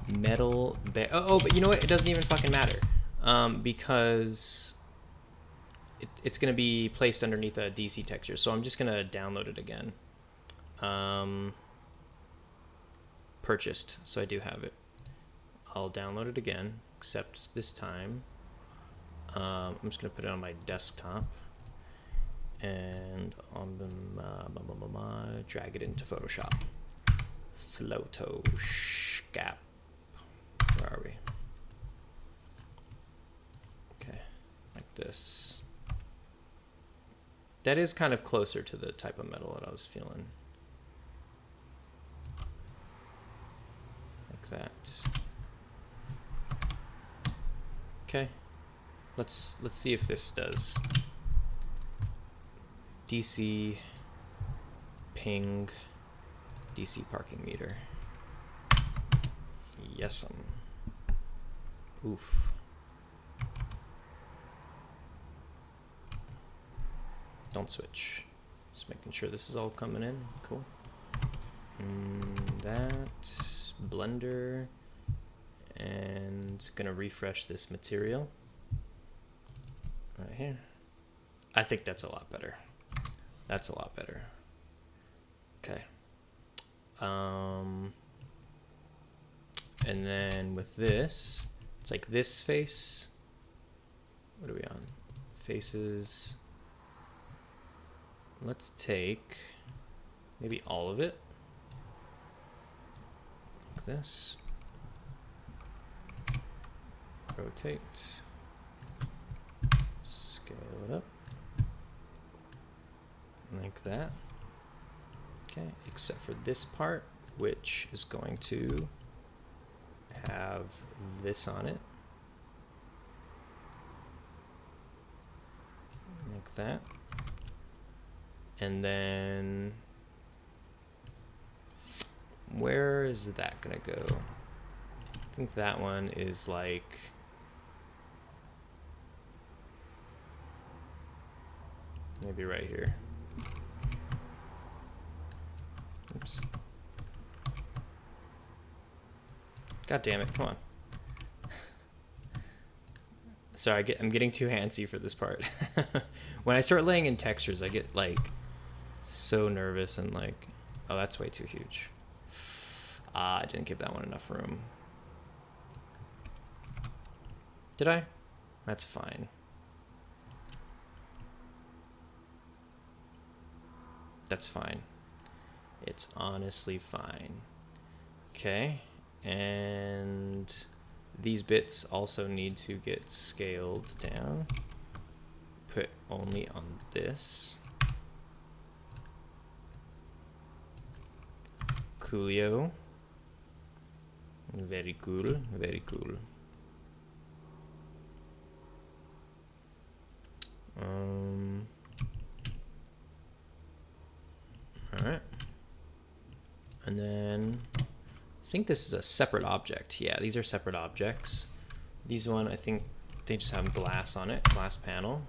Metal Bear. Oh, but you know what? It doesn't even fucking matter. Because it's going to be placed underneath a DC texture. So I'm just going to download it again. Purchased. So I do have it. I'll download it again, except this time I'm just going to put it on my desktop and on the drag it into Photoshop. Photoshop. Where are we? Okay, like this. That is kind of closer to the type of metal that I was feeling. Like that. Okay, let's see if this does. DC ping DC parking meter. Yes, oof. Don't switch. Just making sure this is all coming in. Cool. That blender. And gonna refresh this material right here. I think that's a lot better. That's a lot better. Okay. And then with this, it's like this face. What are we on? Faces. Let's take maybe all of it. Like this. Rotate, scale it up, like that. Okay, except for this part, which is going to have this on it, like that. And then where is that gonna go? I think that one is like, maybe right here. Oops. God damn it, come on. Sorry, I'm getting too handsy for this part. When I start laying in textures, I get like so nervous and like, oh, that's way too huge. I didn't give that one enough room. Did I? That's fine. That's fine. It's honestly fine. Okay, and these bits also need to get scaled down. Put only on this. Coolio. Very cool, very cool. All right. And then I think this is a separate object. Yeah, these are separate objects. These one, I think they just have glass on it, glass panel,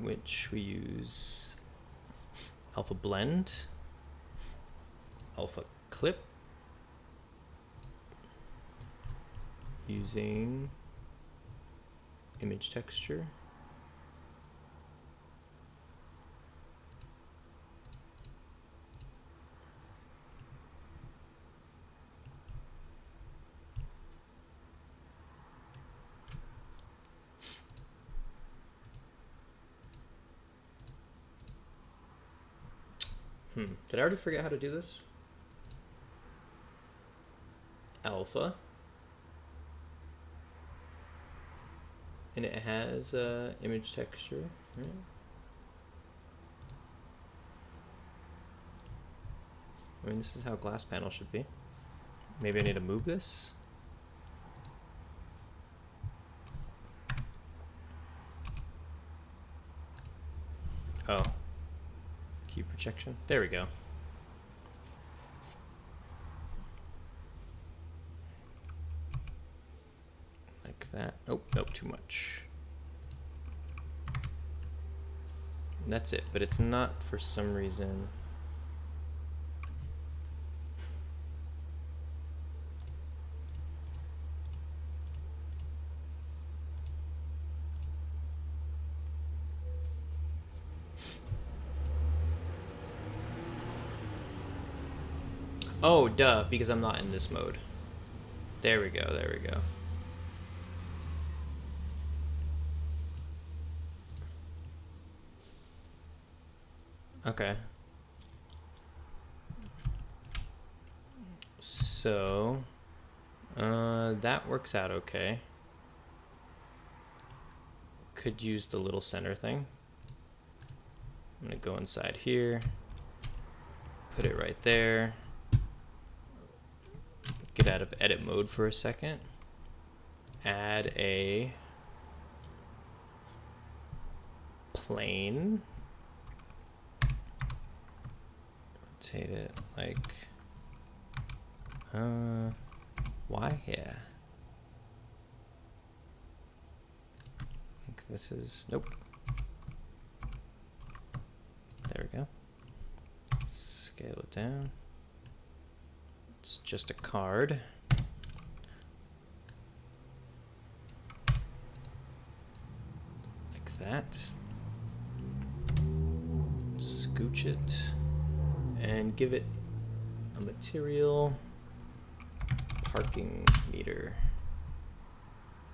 which we use alpha blend, alpha clip, using image texture. Did I already forget how to do this? Alpha. And it has image texture, right? I mean, this is how glass panel should be. Maybe I need to move this. Oh. Key projection. There we go. Like that. Oh, nope, too much. That's it, but it's not for some reason. Oh, duh, because I'm not in this mode. There we go, there we go. Okay. So, that works out okay. Could use the little center thing. I'm gonna go inside here, put it right there. Get out of edit mode for a second. Add a plane. Rotate it like, why? Yeah. I think this is, nope. There we go. Scale it down. It's just a card. Like that. Scooch it and give it a material parking meter.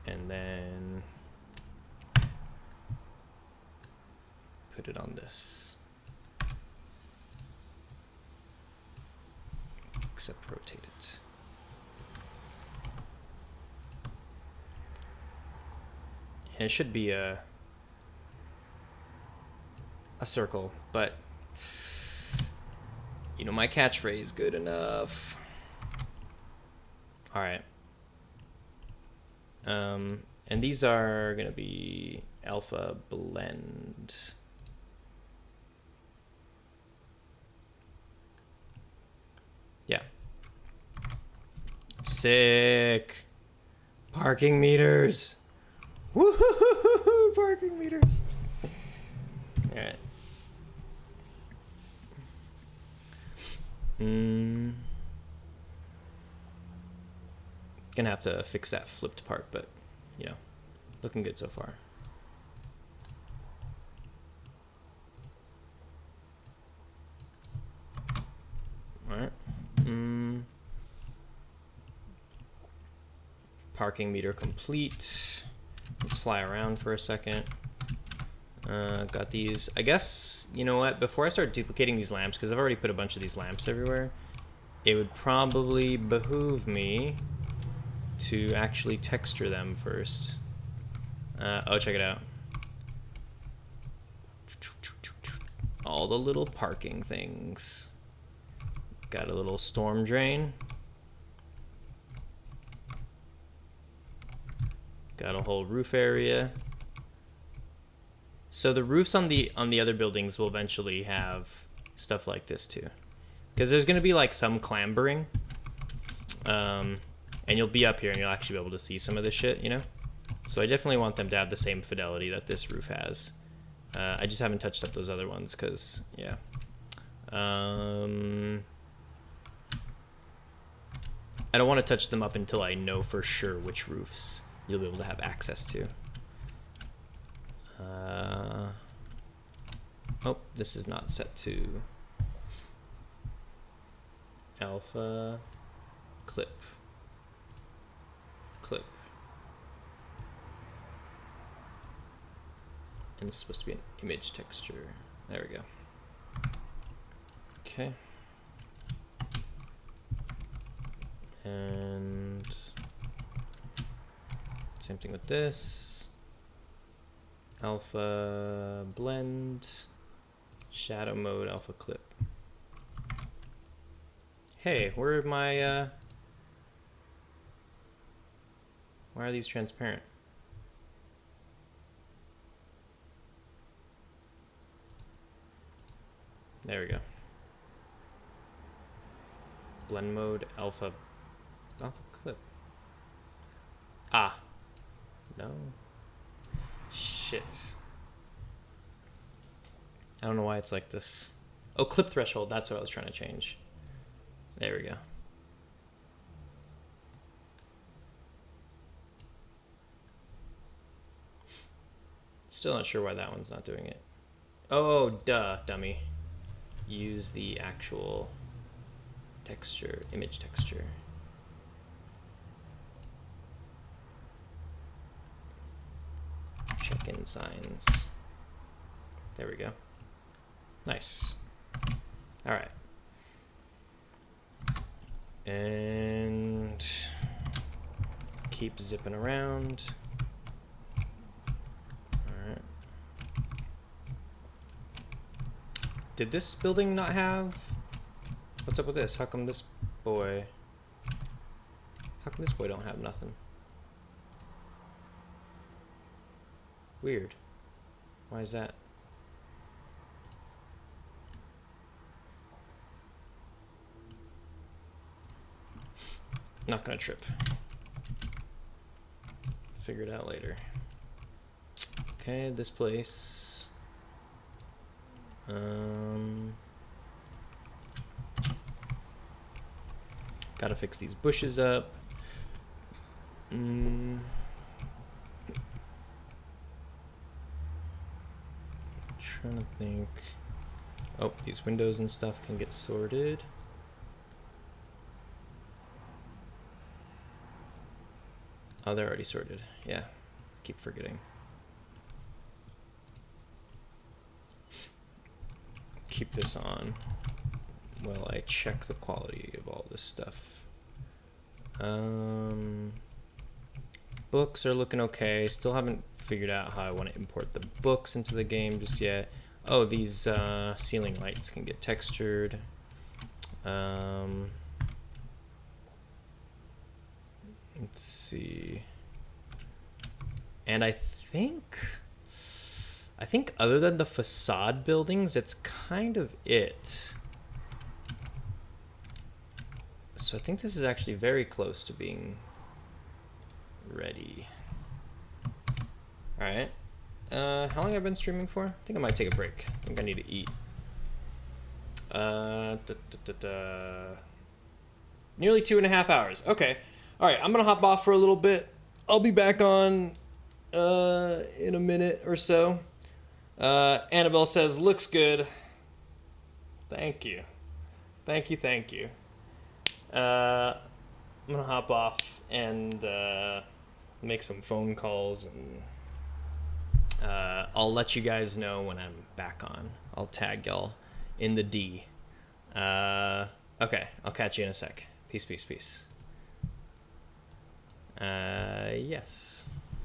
And then put it on this. Except rotate it. And it should be a circle, but you know, my catchphrase, good enough. All right. And these are gonna be alpha blend. Yeah. Sick. Parking meters. Woohoo! Parking meters. All right. Gonna have to fix that flipped part, but you know, looking good so far. All right. Parking meter complete. Let's fly around for a second. Got these. I guess, you know what? Before I start duplicating these lamps, because I've already put a bunch of these lamps everywhere, it would probably behoove me to actually texture them first. Oh, check it out. All the little parking things. Got a little storm drain. Got a whole roof area. So the roofs on the other buildings will eventually have stuff like this too, because there's going to be like some clambering, and you'll be up here and you'll actually be able to see some of this shit, you know. So I definitely want them to have the same fidelity that this roof has. I just haven't touched up those other ones because, yeah. I don't want to touch them up until I know for sure which roofs you'll be able to have access to. Oh, this is not set to alpha clip. And it's supposed to be an image texture. There we go. Okay. And same thing with this. Alpha blend, shadow mode, alpha clip. Hey, where are my, why are these transparent? There we go. Blend mode, alpha clip. Ah, No. Shit. I don't know why it's like this. Oh, clip threshold. That's what I was trying to change. There we go. Still not sure why that one's not doing it. Oh, duh, dummy. Use the actual texture, image texture. Check-in signs. There we go. Nice. All right. And keep zipping around. All right. Did this building not have? What's up with this? How come this boy don't have nothing? Weird. Why is that? Not gonna trip. Figure it out later. Okay, this place. Gotta fix these bushes up. Trying to think. Oh, these windows and stuff can get sorted. Oh, they're already sorted. Yeah, keep forgetting. Keep this on while I check the quality of all this stuff. Books are looking okay. Still haven't figured out how I want to import the books into the game just yet. Oh, these ceiling lights can get textured. Let's see. And I think other than the facade buildings, that's kind of it. So I think this is actually very close to being ready. All right. How long have I been streaming for? I think I might take a break. I think I need to eat. Nearly 2.5 hours. Okay. All right. I'm gonna hop off for a little bit. I'll be back on in a minute or so. Annabelle says, looks good. Thank you. Thank you. I'm gonna hop off and make some phone calls, and I'll let you guys know when I'm back on. I'll tag y'all in the D. Okay, I'll catch you in a sec. Peace. Yes.